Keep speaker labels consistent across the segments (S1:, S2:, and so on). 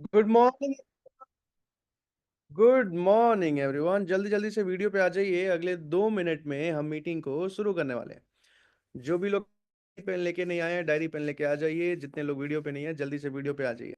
S1: Good morning. Good morning everyone, जल्दी जल्दी से वीडियो पे आ जाइए। अगले 2 मिनट में हम मीटिंग को शुरू करने वाले हैं। जो भी लोग पेन लेके नहीं आए हैं, डायरी पेन लेके आ जाइए। जितने लोग वीडियो पे नहीं है, जल्दी से वीडियो पे आ जाइए।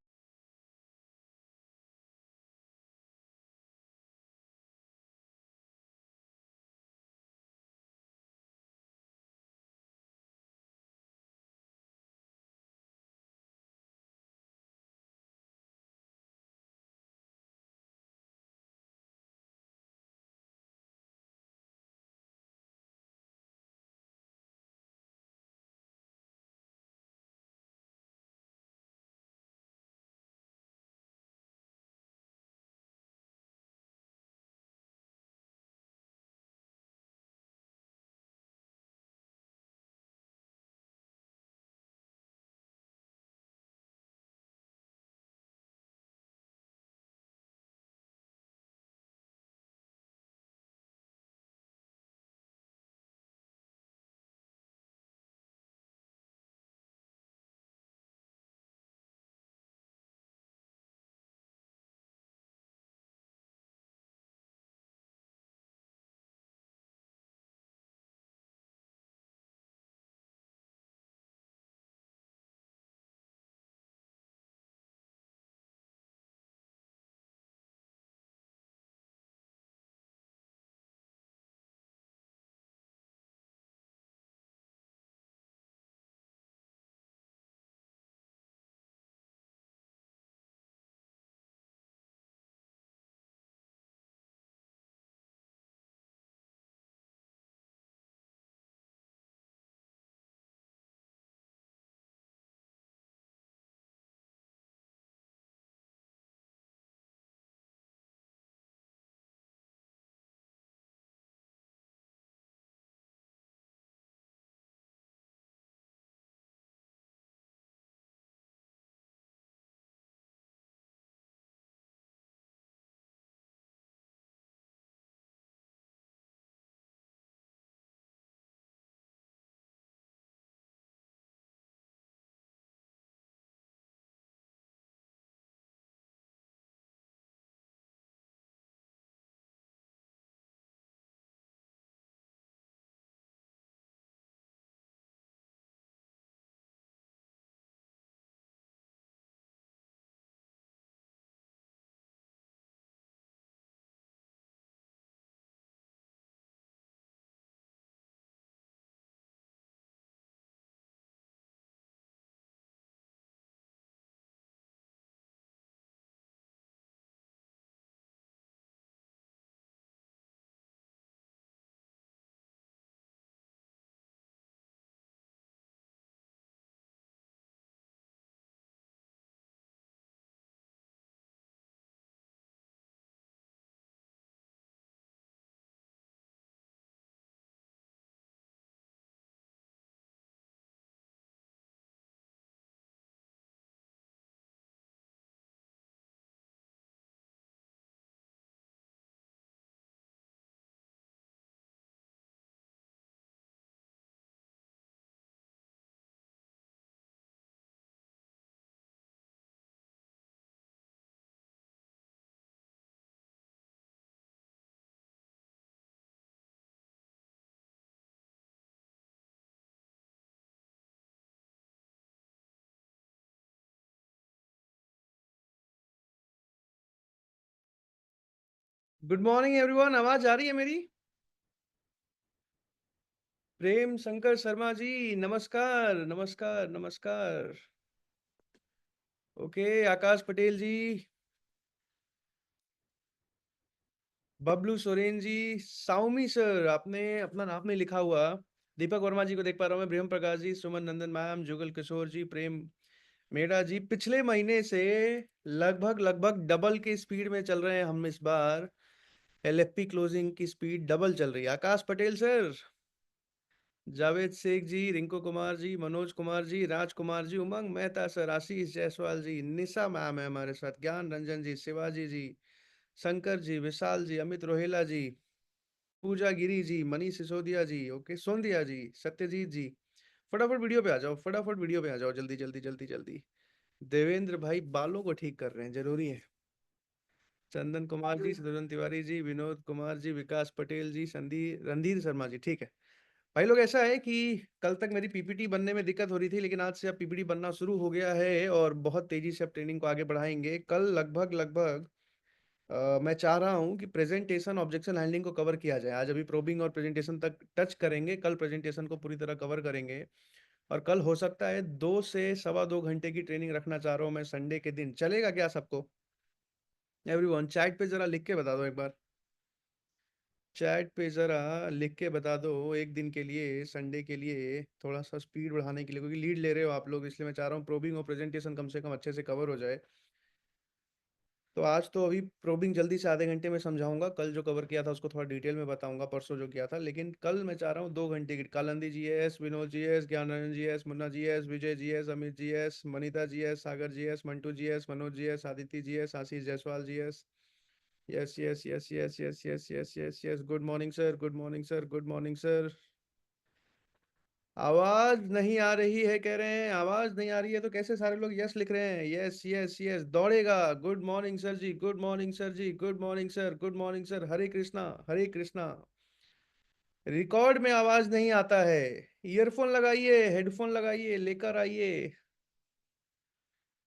S1: गुड मॉर्निंग एवरीवन, आवाज आ रही है मेरी? प्रेम शंकर शर्मा जी, नमस्कार नमस्कार नमस्कार। ओके, आकाश पटेल जी, बबलू सोरेन जी, साउमी सर, आपने अपना नाम नहीं लिखा हुआ। दीपक वर्मा जी को देख पा रहा हूँ मैं, ब्रह्म प्रकाश जी, सुमन नंदन मैम, जुगल किशोर जी, प्रेम मेरा जी। पिछले महीने से लगभग लगभग डबल की स्पीड में चल रहे हैं हम इस बार। एलएफपी क्लोजिंग की स्पीड डबल चल रही है। आकाश पटेल सर, जावेद शेख जी, रिंकू कुमार जी, मनोज कुमार जी, राज कुमार जी, उमंग मेहता सर, आशीष जायसवाल जी, निशा मैम है हमारे साथ, ज्ञान रंजन जी, शिवाजी जी, शंकर जी, विशाल जी, अमित रोहेला जी, पूजा गिरी जी, मनीष सिसोदिया जी, ओके, सोंदिया जी, सत्यजीत जी। फटाफट वीडियो पे आ जाओ, फटाफट वीडियो पे आ जाओ, जल्दी जल्दी जल्दी जल्दी। देवेंद्र भाई बालों को ठीक कर रहे हैं, जरूरी है। चंदन कुमार जी, सुदर्शन तिवारी जी, विनोद कुमार जी, विकास पटेल जी, रणधीर शर्मा जी, ठीक है। भाई लोग, ऐसा है कि कल तक मेरी पीपीटी बनने में दिक्कत हो रही थी, लेकिन आज से अब पीपीटी बनना शुरू हो गया है और बहुत तेजी से अब ट्रेनिंग को आगे बढ़ाएंगे। कल लगभग लगभग मैं चाह रहा हूं कि प्रेजेंटेशन ऑब्जेक्शन हैंडलिंग को कवर किया जाए। आज अभी प्रोबिंग और प्रेजेंटेशन तक टच करेंगे, कल प्रेजेंटेशन को पूरी तरह कवर करेंगे। और कल हो सकता है 2 से 2.25 घंटे की ट्रेनिंग रखना चाह रहा हूँ मैं, संडे के दिन। चलेगा क्या सबको? एवरीवन चैट पे जरा लिख के बता दो एक बार। चैट पे जरा लिख के बता दो, एक दिन के लिए, संडे के लिए, थोड़ा सा स्पीड बढ़ाने के लिए, क्योंकि लीड ले रहे हो आप लोग, इसलिए मैं चाह रहा हूँ प्रोबिंग और प्रेजेंटेशन कम से कम अच्छे से कवर हो जाए। तो आज तो अभी प्रोबिंग जल्दी से आधे घंटे में समझाऊंगा, कल जो कवर किया था उसको थोड़ा डिटेल में बताऊंगा, परसों जो किया था। लेकिन कल मैं चाह रहा हूँ 2 घंटे की। Kalandi ji yes, Vinod ji yes, Gyanand ji yes, Munna ji yes, Vijay ji yes, Amit ji yes, Manita ji yes, Sagar ji yes, Mantu ji yes, Manoj ji yes, Aditya ji yes, Ashish Jaiswal ji yes. Yes yes yes yes yes yes yes yes yes, good morning sir, good morning sir, good morning sir. आवाज नहीं आ रही है कह रहे हैं, आवाज नहीं आ रही है तो कैसे सारे लोग यस लिख रहे हैं? यस यस यस, दौड़ेगा। Good morning sir ji, good morning sir ji, good morning sir, good morning sir. Hare Krishna, Hare Krishna. Record में आवाज नहीं आता है, ईयरफोन लगाइए, हेडफोन लगाइए, लेकर आइए।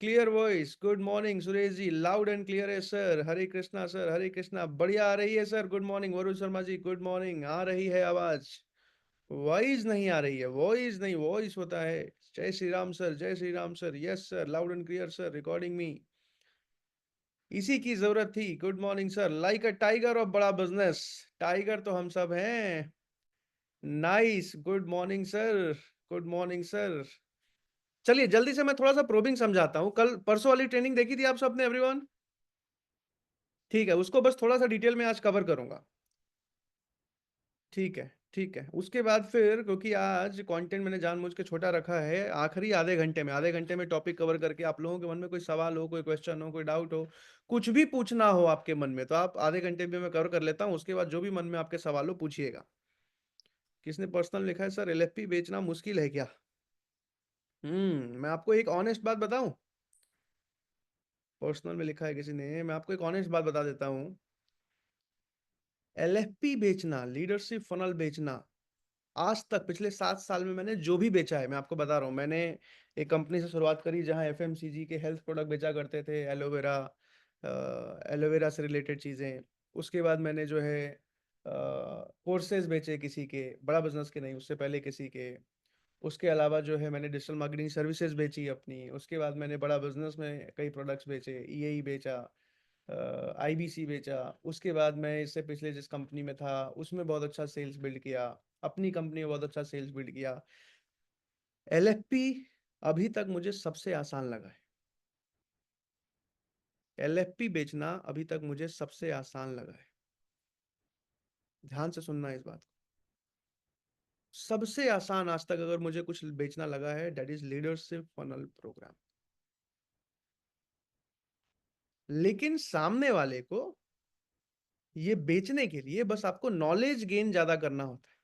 S1: Clear voice, good morning Suresh ji, loud and clear है सर। हरे कृष्णा सर, हरे कृष्णा, बढ़िया आ रही है sir. Good morning Varun Sharma ji, good morning. आ रही है आवाज, वॉइस नहीं आ रही है, वॉइस नहीं, वॉइस होता है। जय श्री राम सर, जय Shri Ram sir, yes sir, loud and clear sir, recording मी। इसी की जरूरत थी। Good morning sir, like a tiger of बड़ा बिजनेस। टाइगर तो हम सब हैं। Nice, good morning sir, good morning sir. चलिए जल्दी से मैं थोड़ा सा प्रोबिंग समझाता हूँ। कल परसों वाली ट्रेनिंग देखी थी आप सबने एवरीवन? ठीक है, उसको बस थोड़ा सा डिटेल में आज कवर करूंगा। ठीक है, ठीक है। उसके बाद फिर, क्योंकि आज कंटेंट मैंने जानबूझ के छोटा रखा है, आखिरी आधे घंटे में टॉपिक कवर करके आप लोगों के मन में कोई सवाल हो, कोई क्वेश्चन हो, कोई डाउट हो, कुछ भी पूछना हो आपके मन में, तो आप आधे घंटे में मैं कवर कर लेता हूँ। उसके बाद जो भी मन में आपके सवाल हो पूछिएगा। किसने पर्सनल लिखा है सर, एलएफपी बेचना मुश्किल है क्या? मैं आपको एक ऑनेस्ट बात बताऊं। पर्सनल में लिखा है किसी ने, मैं आपको एक ऑनेस्ट बात बता देता हूँ। एलएफपी बेचना, लीडरशिप फनल बेचना, आज तक पिछले 7 साल में मैंने जो भी बेचा है, मैं आपको बता रहा हूँ। मैंने एक कंपनी से शुरुआत करी जहाँ एफएमसीजी के हेल्थ प्रोडक्ट बेचा करते थे, एलोवेरा, एलोवेरा से रिलेटेड चीज़ें। उसके बाद मैंने जो है कोर्सेज बेचे, किसी के, बड़ा बिजनेस के नहीं, उससे पहले किसी के। उसके अलावा जो है मैंने डिजिटल मार्केटिंग सर्विसेज बेची अपनी। उसके बाद मैंने बड़ा बिजनेस में कई प्रोडक्ट्स बेचे, ईएई बेचा, आईबीसी बेचा। उसके बाद मैं इससे पिछले जिस कंपनी में था उसमें बहुत अच्छा सेल्स बिल्ड किया, अपनी कंपनी में बहुत अच्छा सेल्स बिल्ड किया। एलएफपी अभी तक मुझे सबसे आसान लगा है। एलएफपी बेचना अभी तक मुझे सबसे आसान लगा है। ध्यान से सुनना इस बात को। सबसे आसान आज तक अगर मुझे कुछ बेचना लगा है, that is leadership funnel program. लेकिन सामने वाले को ये बेचने के लिए बस आपको नॉलेज गेन ज्यादा करना होता है।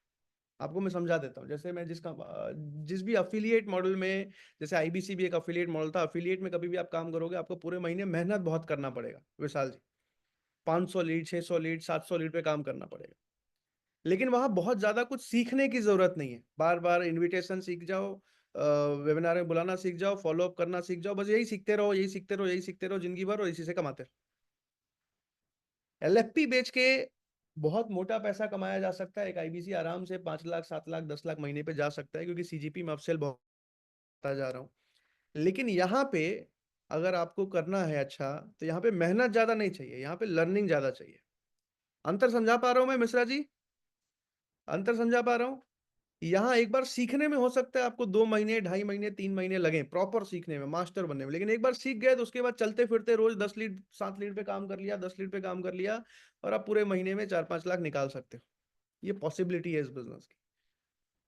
S1: आपको मैं समझा देता हूँ। जैसे मैं जिस भी अफिलिएट मॉडल में, जैसे आईबीसी भी एक अफिलिएट मॉडल था। अफिलिएट में कभी भी आप काम करोगे, आपको पूरे महीने मेहनत बहुत करना पड़ेगा विशाल जी। 500 लीड, 600 लीड, 700 लीड पे काम करना पड़ेगा। लेकिन वहां बहुत ज्यादा कुछ सीखने की जरूरत नहीं है। बार बार इनविटेशन सीख जाओ, वेबिनार में बुलाना सीख जाओ, फॉलो अप करना सीख जाओ, बस यही सीखते रहो, यही सीखते रहो, यही सीखते रहो जिंदगी भर, और इसी से कमाते रहो। एलएफपी बेच के बहुत मोटा पैसा कमाया जा सकता है। एक आईबीसी आराम से 5 लाख, 7 लाख, 10 लाख महीने पे जा सकता है, क्योंकि सीजीपी में अपसेल बहुत जा रहा हूँ। लेकिन यहाँ पे अगर आपको करना है अच्छा, तो यहाँ पे मेहनत ज्यादा नहीं चाहिए, यहाँ पे लर्निंग ज्यादा चाहिए। अंतर समझा पा रहा हूँ मैं मिश्रा जी? अंतर समझा पा रहा हूँ? यहाँ एक बार सीखने में हो सकता है आपको 2 महीने, 2.5 महीने, 3 महीने लगे प्रॉपर सीखने में, मास्टर बनने में। लेकिन एक बार सीख गए तो उसके बाद चलते फिरते रोज 10 लीड, 7 लीड पे काम कर लिया, 10 लीड पे काम कर लिया, और आप पूरे महीने में 4-5 लाख निकाल सकते हो। ये पॉसिबिलिटी है इस बिजनेस की।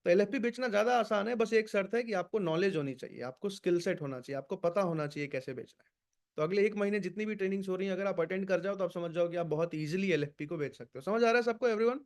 S1: तो एलएफपी बेचना ज्यादा आसान है, बस एक शर्त है कि आपको नॉलेज होनी चाहिए, आपको स्किल सेट होना चाहिए, आपको पता होना चाहिए कैसे बेचना है। तो अगले 1 महीने जितनी भी ट्रेनिंग्स हो रही है, अगर आप अटेंड कर जाओ तो आप समझ जाओ कि आप बहुत इजीली एलएफपी को बेच सकते हो। समझ आ रहा है सबको एवरीवन?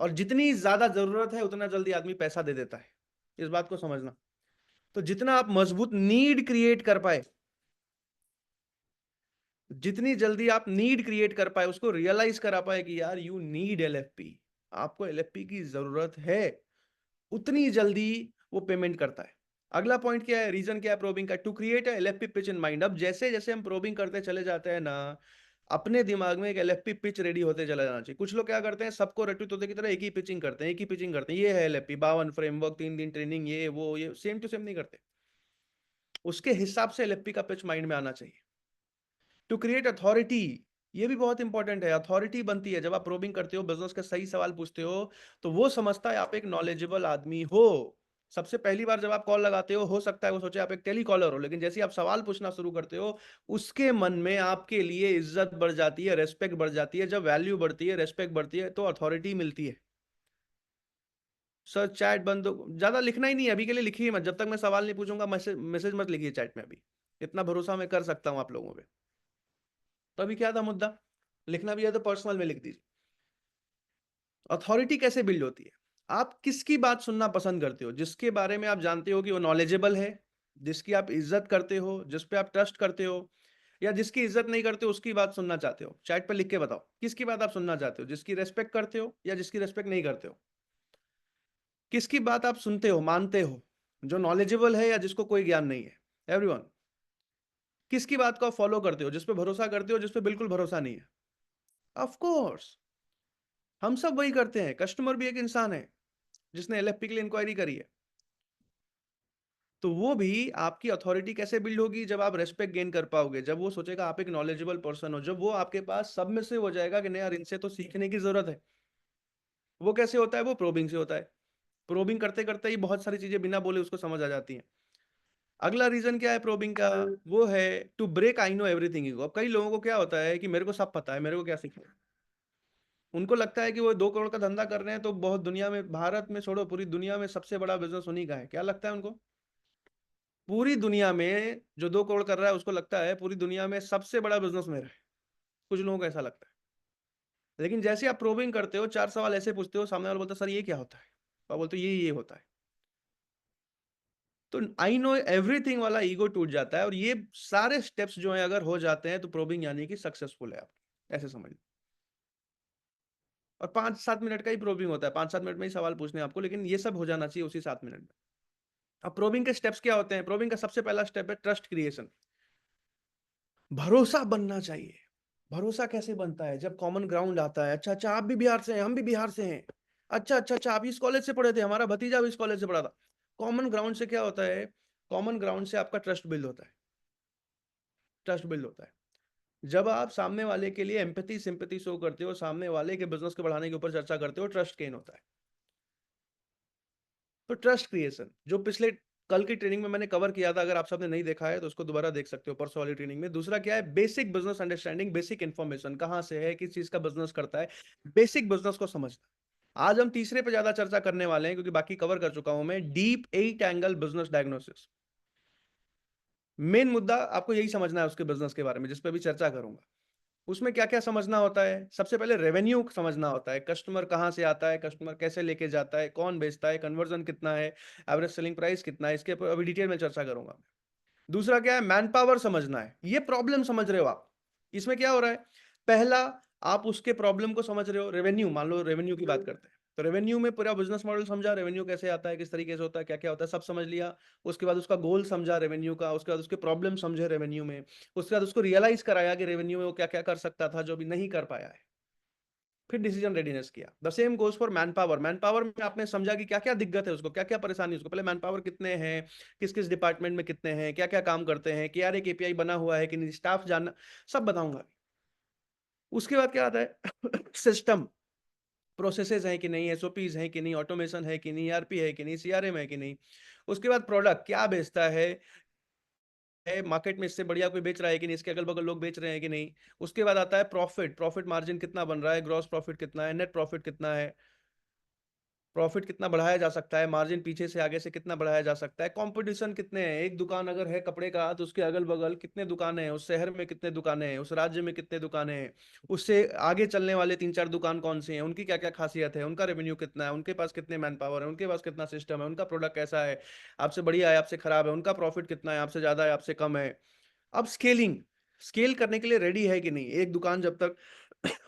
S1: और जितनी ज्यादा जरूरत है उतना जल्दी आदमी पैसा दे देता है, इस बात को समझना। तो जितना आप मजबूत नीड क्रिएट कर पाए, जितनी जल्दी आप नीड क्रिएट कर पाए, उसको रियलाइज करा पाए कि यार यू नीड एलएफपी, आपको एलएफपी की जरूरत है, उतनी जल्दी वो पेमेंट करता है। अगला पॉइंट क्या है, रीजन क्या है प्रोबिंग का, to create LFP pitch in mind. अब जैसे जैसे हम प्रोबिंग करते चले जाते हैं ना, अपने दिमाग में एक एलएफपी पिच रेडी होते चला जाना चाहिए। कुछ लोग क्या करते हैं, सबको रट्टू तोते की तरह एक ही पिचिंग करते हैं, एक ही पिचिंग करते हैं, ये है एलएफपी 52 फ्रेमवर्क, 3 दिन ट्रेनिंग, ये वो, ये सेम टू सेम नहीं करते। उसके हिसाब से एलएफपी का पिच माइंड में आना चाहिए। टू क्रिएट अथॉरिटी, ये भी बहुत इंपॉर्टेंट है। अथॉरिटी बनती है जब आप प्रोबिंग करते हो, बिजनेस का सही सवाल पूछते हो, तो वो समझता है आप एक नॉलेजेबल आदमी हो। सबसे पहली बार जब आप कॉल लगाते हो सकता है वो सोचे आप एक टेलीकॉलर हो, लेकिन जैसे आप सवाल पूछना शुरू करते हो, उसके मन में आपके लिए इज्जत बढ़ जाती है, रेस्पेक्ट बढ़ जाती है। जब वैल्यू बढ़ती है, रेस्पेक्ट बढ़ती है, तो अथॉरिटी मिलती है। सर चैट बंद, ज्यादा लिखना ही नहीं है अभी के लिए, लिखिए मत, जब तक मैं सवाल नहीं पूछूंगा मैसेज मैसेज मत लिखिए चैट में अभी। इतना भरोसा मैं कर सकता हूं आप लोगों पे। तो अभी क्या था मुद्दा, लिखना भी है तो पर्सनल में लिख दीजिए। अथॉरिटी कैसे बिल्ड होती है, आप किसकी बात सुनना पसंद करते हो, जिसके बारे में आप जानते हो कि वो नॉलेजेबल है, जिसकी आप इज्जत करते हो, जिस पे आप ट्रस्ट करते हो, या जिसकी इज्जत नहीं करते हो उसकी बात सुनना चाहते हो। चैट पर लिख के बताओ किसकी बात आप सुनना चाहते हो, जिसकी रेस्पेक्ट करते हो या जिसकी रेस्पेक्ट नहीं करते हो। किसकी बात आप सुनते हो, मानते हो, जो नॉलेजेबल है या जिसको कोई ज्ञान नहीं है, एवरीवन। किसकी बात को आप फॉलो करते हो, जिस पे भरोसा करते हो, जिस पे बिल्कुल भरोसा नहीं है। ऑफ कोर्स हम सब वही करते हैं, कस्टमर भी एक इंसान है जिसने एलएफपी के लिए इंक्वायरी करी है। तो वो भी आपकी अथॉरिटी कैसे बिल्ड होगी, जब आप रेस्पेक्ट गेन कर पाओगे, जब वो सोचेगा आप एक नॉलेजेबल पर्सन हो, जब वो आपके पास सब में से हो जाएगा कि नहीं यार इनसे तो सीखने की जरूरत है। वो कैसे होता है, वो प्रोबिंग से होता है। प्रोबिंग करते करते ही बहुत सारी चीजें बिना बोले उसको समझ आ जाती हैं। अगला रीजन क्या है प्रोबिंग का, वो है to break I know everything ego. अब कई लोगों को क्या होता है कि मेरे को सब पता है, मेरे को क्या सीखना है। उनको लगता है कि वो 2 करोड़ का धंधा कर रहे हैं तो बहुत, दुनिया में, भारत में छोड़ो, पूरी दुनिया में सबसे बड़ा बिजनेस उन्हीं का है। क्या लगता है उनको, पूरी दुनिया में जो 2 करोड़ कर रहा है उसको लगता है पूरी दुनिया में सबसे बड़ा बिजनेस मेरा है। कुछ लोगों को ऐसा लगता है। लेकिन जैसे आप प्रोबिंग करते हो, 4 सवाल ऐसे पूछते हो, सामने वाला बोलता है सर ये क्या होता है, आप बोलते हो ये होता है। तो आई नो एवरीथिंग वाला ईगो टूट जाता है, और ये सारे स्टेप्स जो है अगर हो जाते हैं तो प्रोबिंग यानी कि सक्सेसफुल है आप, ऐसे समझ लो। और 5-7 मिनट का ही प्रोबिंग होता है, 5-7 मिनट में ही सवाल पूछने हैं आपको, लेकिन ये सब हो जाना चाहिए उसी 7 मिनट में। अब प्रोबिंग के स्टेप्स क्या होते हैं, प्रोबिंग का सबसे पहला स्टेप है ट्रस्ट क्रिएशन। भरोसा बनना चाहिए। भरोसा कैसे बनता है, जब कॉमन ग्राउंड आता है, अच्छा अच्छा आप भी बिहार से हैं, हम भी बिहार से हैं, अच्छा अच्छा अच्छा आप इस कॉलेज से पढ़े थे, हमारा भतीजा भी इस कॉलेज से पढ़ा था। कॉमन ग्राउंड से क्या होता है, कॉमन ग्राउंड से आपका ट्रस्ट बिल्ड होता है। ट्रस्ट बिल्ड होता है जब आप सामने वाले के लिए एम्पैथी सिंपैथी शो करते हो, सामने वाले के बिजनेस को बढ़ाने के ऊपर चर्चा करते हो, ट्रस्ट गेन होता है। तो ट्रस्ट क्रिएशन जो पिछले कल की ट्रेनिंग में मैंने कवर किया था, अगर आप सबने नहीं देखा है तो उसको दोबारा देख सकते हो, परसों वाली ट्रेनिंग में। दूसरा क्या है, basic business understanding, basic information कहां से है, किस चीज का बिजनेस करता है, बेसिक बिजनेस को समझना। आज हम तीसरे पे ज्यादा चर्चा करने वाले हैं क्योंकि बाकी कवर कर चुका हूं मैं, deep 8 angle business diagnosis. Main मुद्दा आपको यही समझना है उसके बिजनेस के बारे में, जिस पे भी चर्चा करूंगा। उसमें क्या क्या समझना होता है, सबसे पहले रेवेन्यू समझना होता है, कस्टमर कहाँ से आता है, कस्टमर कैसे लेके जाता है, कौन बेचता है, कन्वर्जन कितना है, एवरेज सेलिंग प्राइस कितना है, इसके ऊपर अभी डिटेल में चर्चा करूंगा। दूसरा क्या है, मैन पावर समझना है, ये प्रॉब्लम समझ रहे हो आप। इसमें क्या हो रहा है, पहला आप उसके प्रॉब्लम को समझ रहे हो। रेवेन्यू, मान लो रेवेन्यू की बात करते हैं, तो रेवेन्यू में पूरा बिजनेस मॉडल समझा, रेवेन्यू कैसे आता है, किस तरीके से होता है, क्या क्या होता है, सब समझ लिया। उसके बाद उसका गोल समझा रेवेन्यू का, उसके बाद उसके प्रॉब्लम समझे रेवेन्यू में, उसके बाद उसको रियलाइज कराया कि रेवेन्यू में वो क्या क्या कर सकता था जो अभी नहीं कर पाया है। फिर डिसीजन रेडीनेस किया। The same goes for man power. Man power में आपने समझा कि क्या क्या दिक्कत है उसको, क्या क्या परेशानी है उसको, पहले मैन पावर कितने हैं, किस किस डिपार्टमेंट में कितने हैं, क्या क्या काम करते हैं, क्या एक एपीआई बना हुआ है कि नहीं, स्टाफ जानना, सब बताऊंगा। उसके बाद क्या आता है सिस्टम, प्रोसेसेस हैं कि नहीं, एसओपीज हैं कि नहीं, ऑटोमेशन है कि नहीं, ईआरपी है कि नहीं, सीआरएम है कि नहीं। उसके बाद प्रोडक्ट क्या बेचता है, मार्केट में इससे बढ़िया कोई बेच रहा है कि नहीं, इसके अगल बगल लोग बेच रहे हैं कि नहीं। उसके बाद आता है प्रॉफिट, प्रॉफिट मार्जिन कितना बन रहा है, ग्रॉस प्रॉफिट कितना है, नेट प्रॉफिट कितना है। प्रॉफिट कितना बढ़ाया जा सकता है, मार्जिन पीछे से आगे से कितना बढ़ाया जा सकता है, कंपटीशन कितने हैं, एक दुकान अगर है कपड़े का तो उसके अगल बगल कितने दुकानें हैं, उस शहर में कितने दुकानें हैं, उस राज्य में कितने दुकानें हैं, उससे आगे चलने वाले 3-4 दुकान कौन से हैं, उनकी क्या क्या खासियत है, उनका रेवेन्यू कितना है, उनके पास कितने मैन पावर है, उनके पास कितना सिस्टम है, उनका प्रोडक्ट कैसा है, आपसे बढ़िया है आपसे खराब है, उनका प्रॉफिट कितना है, आपसे ज्यादा है आपसे कम है। अब स्केलिंग, स्केल करने के लिए रेडी है कि नहीं, एक दुकान जब तक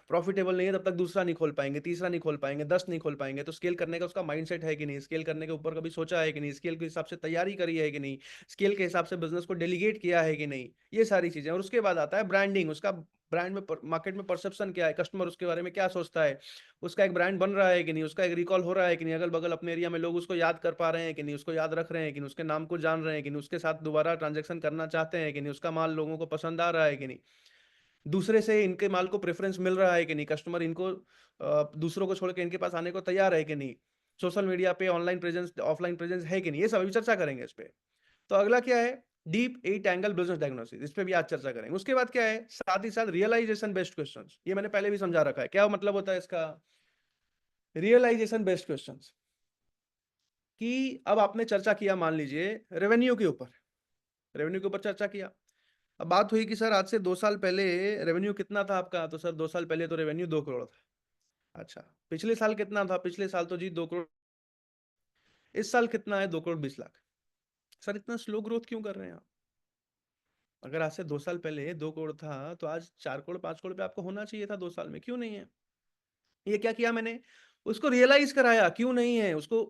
S1: प्रॉफिटेबल नहीं है तब तक दूसरा नहीं खोल पाएंगे, तीसरा नहीं खोल पाएंगे, 10 नहीं खोल पाएंगे। तो स्केल करने का उसका माइंडसेट है कि नहीं, स्केल करने के ऊपर कभी सोचा है कि नहीं, स्केल के हिसाब से तैयारी करी है कि नहीं, स्केल के हिसाब से बिजनेस को डेलीगेट किया है कि नहीं, ये सारी चीजें। और उसके बाद आता है ब्रांडिंग, उसका ब्रांड में मार्केट में परसेप्शन क्या है, कस्टमर उसके बारे में क्या सोचता है, उसका एक ब्रांड बन रहा है कि नहीं, उसका एक रिकॉल हो रहा है कि नहीं, अगल बगल अपने एरिया में लोग उसको याद कर पा रहे हैं कि नहीं, उसको याद रख रहे हैं कि नहीं, उसके नाम को जान रहे हैं कि नहीं, उसके साथ दोबारा ट्रांजेक्शन करना चाहते हैं कि नहीं, उसका माल लोगों को पसंद आ रहा है कि नहीं, दूसरे से इनके माल को प्रेफरेंस मिल रहा है कि नहीं, कस्टमर इनको दूसरों को छोड़ के इनके पास आने को तैयार है कि नहीं, सोशल मीडिया पे ऑनलाइन प्रेजेंस ऑफलाइन प्रेजेंस है कि नहीं, ये सब अभी चर्चा करेंगे इस पे। तो अगला क्या है, डीप 8 एंगल बिजनेस डायग्नोसिस, इस पे भी आज चर्चा करेंगे। उसके बाद क्या है, साथ ही साथ रियलाइजेशन बेस्ड क्वेश्चंस, ये मैंने पहले भी समझा रखा है, क्या मतलब होता है इसका, रियलाइजेशन बेस्ड क्वेश्चंस, कि अब आपने चर्चा किया मान लीजिए रेवेन्यू के ऊपर, रेवेन्यू के ऊपर चर्चा किया। अब बात हुई कि सर आज से 2 साल पहले रेवेन्यू कितना था आपका, तो सर 2 साल पहले तो रेवेन्यू 2 करोड़ था। अच्छा, पिछले साल कितना था, पिछले साल तो जी 2 करोड़, इस साल कितना है, 2 करोड़ 20 लाख। सर इतना स्लो ग्रोथ क्यों कर रहे हैं आप, अगर आज से 2 साल पहले 2 करोड़ था तो आज 4 करोड़ 5 करोड़ पे आपको होना चाहिए था 2 साल में, क्यों नहीं है। ये क्या किया मैंने, उसको रियलाइज कराया क्यों नहीं है, उसको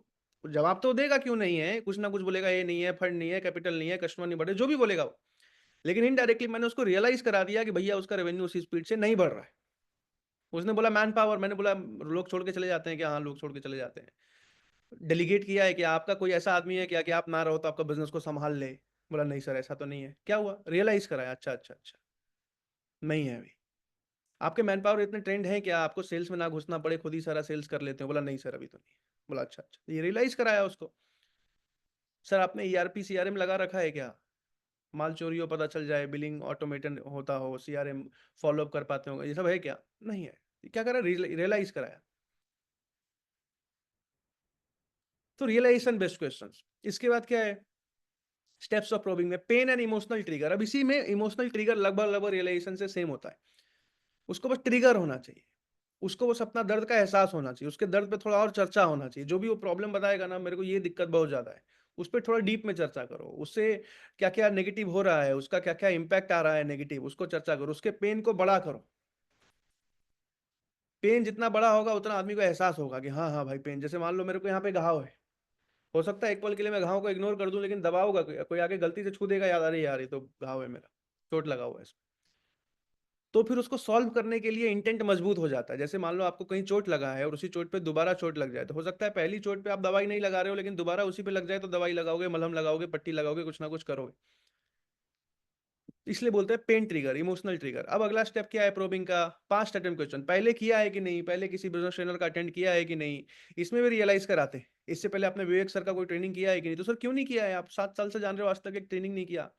S1: जवाब तो देगा क्यों नहीं है, कुछ ना कुछ बोलेगा, ये नहीं है, फंड नहीं है, कैपिटल नहीं है, कस्टमर नहीं बढ़े, जो भी बोलेगा वो। लेकिन इनडायरेक्टली मैंने उसको रियलाइज करा दिया कि भैया उसका रेवेन्यू उसी स्पीड से नहीं बढ़ रहा है। उसने बोला मैन पावर, मैंने बोला लोग छोड़ के चले जाते हैं क्या, हाँ लोग छोड़ के चले जाते हैं। डेलीगेट किया है कि आपका कोई ऐसा आदमी है क्या कि आप ना रहो तो आपका बिजनेस को संभाल ले, बोला नहीं सर ऐसा तो नहीं है। क्या हुआ, रियलाइज कराया, अच्छा अच्छा अच्छा, नहीं है अभी। आपके मैन पावर इतने ट्रेंड है क्या, आपको सेल्स में ना घुसना पड़े, खुद ही सारा सेल्स कर लेते हो, बोला नहीं सर अभी तो नहीं। बोला अच्छा अच्छा, ये रियलाइज कराया उसको। सर आपने ईआरपी सीआरएम लगा रखा है क्या, माल चोरी हो पता चल जाए, बिलिंग ऑटोमेटेड होता हो, सीआरएम फॉलो अप कर पाते हो, ये सब है क्या, नहीं है। क्या करा, रियलाइज कराया। तो रियलाइजेशन बेस्ड क्वेश्चंस। इसके बाद क्या है, स्टेप्स ऑफ प्रोबिंग में पेन एंड इमोशनल ट्रिगर। अब इसी में इमोशनल ट्रिगर लगभग लगभग रियलाइजेशन से सेम होता है, उसको बस ट्रिगर होना चाहिए, उसको बस अपना दर्द का एहसास होना चाहिए, उसके दर्द पे थोड़ा और चर्चा होना चाहिए, जो भी वो प्रॉब्लम बताएगा ना, मेरे को ये दिक्कत बहुत ज्यादा है, उस पर थोड़ा डीप में चर्चा करो, उससे क्या क्या नेगेटिव हो रहा है, उसका क्या क्या इंपैक्ट आ रहा है नेगेटिव, उसको चर्चा करो, उसके पेन को बड़ा करो। पेन जितना बड़ा होगा उतना आदमी को एहसास होगा कि हाँ हाँ भाई पेन, जैसे मान लो मेरे को यहाँ पे घाव है, हो सकता है एक पल के लिए मैं घाव को इग्नोर कर दूं, लेकिन दबाऊंगा, कोई आके गलती से छू देगा, याद आ रही यार ये तो घाव है मेरा, चोट लगा हुआ है इसमें। तो फिर उसको सॉल्व करने के लिए इंटेंट मजबूत हो जाता है। जैसे मान लो आपको कहीं चोट लगा है और उसी चोट पे दोबारा चोट लग जाए, तो हो सकता है पहली चोट पे आप दवाई नहीं लगा रहे हो, लेकिन दोबारा उसी पे लग जाए तो दवाई लगाओगे, मलहम लगाओगे, पट्टी लगाओगे, कुछ ना कुछ करोगे। इसलिए बोलते हैं पेन ट्रिगर, इमोशनल ट्रिगर। अब अगला स्टेप क्या है प्रोबिंग का, पास्ट अटेम्प्ट क्वेश्चन, पहले किया है कि नहीं, पहले किसी बिजनेस ट्रेनर का अटेंड किया है कि नहीं, इसमें भी रियलाइज कराते हैं। इससे पहले आपने विवेक सर का कोई ट्रेनिंग किया है कि नहीं, तो सर क्यों नहीं किया है, आप 7 साल से जान रहे हो, आज तक एक ट्रेनिंग नहीं किया।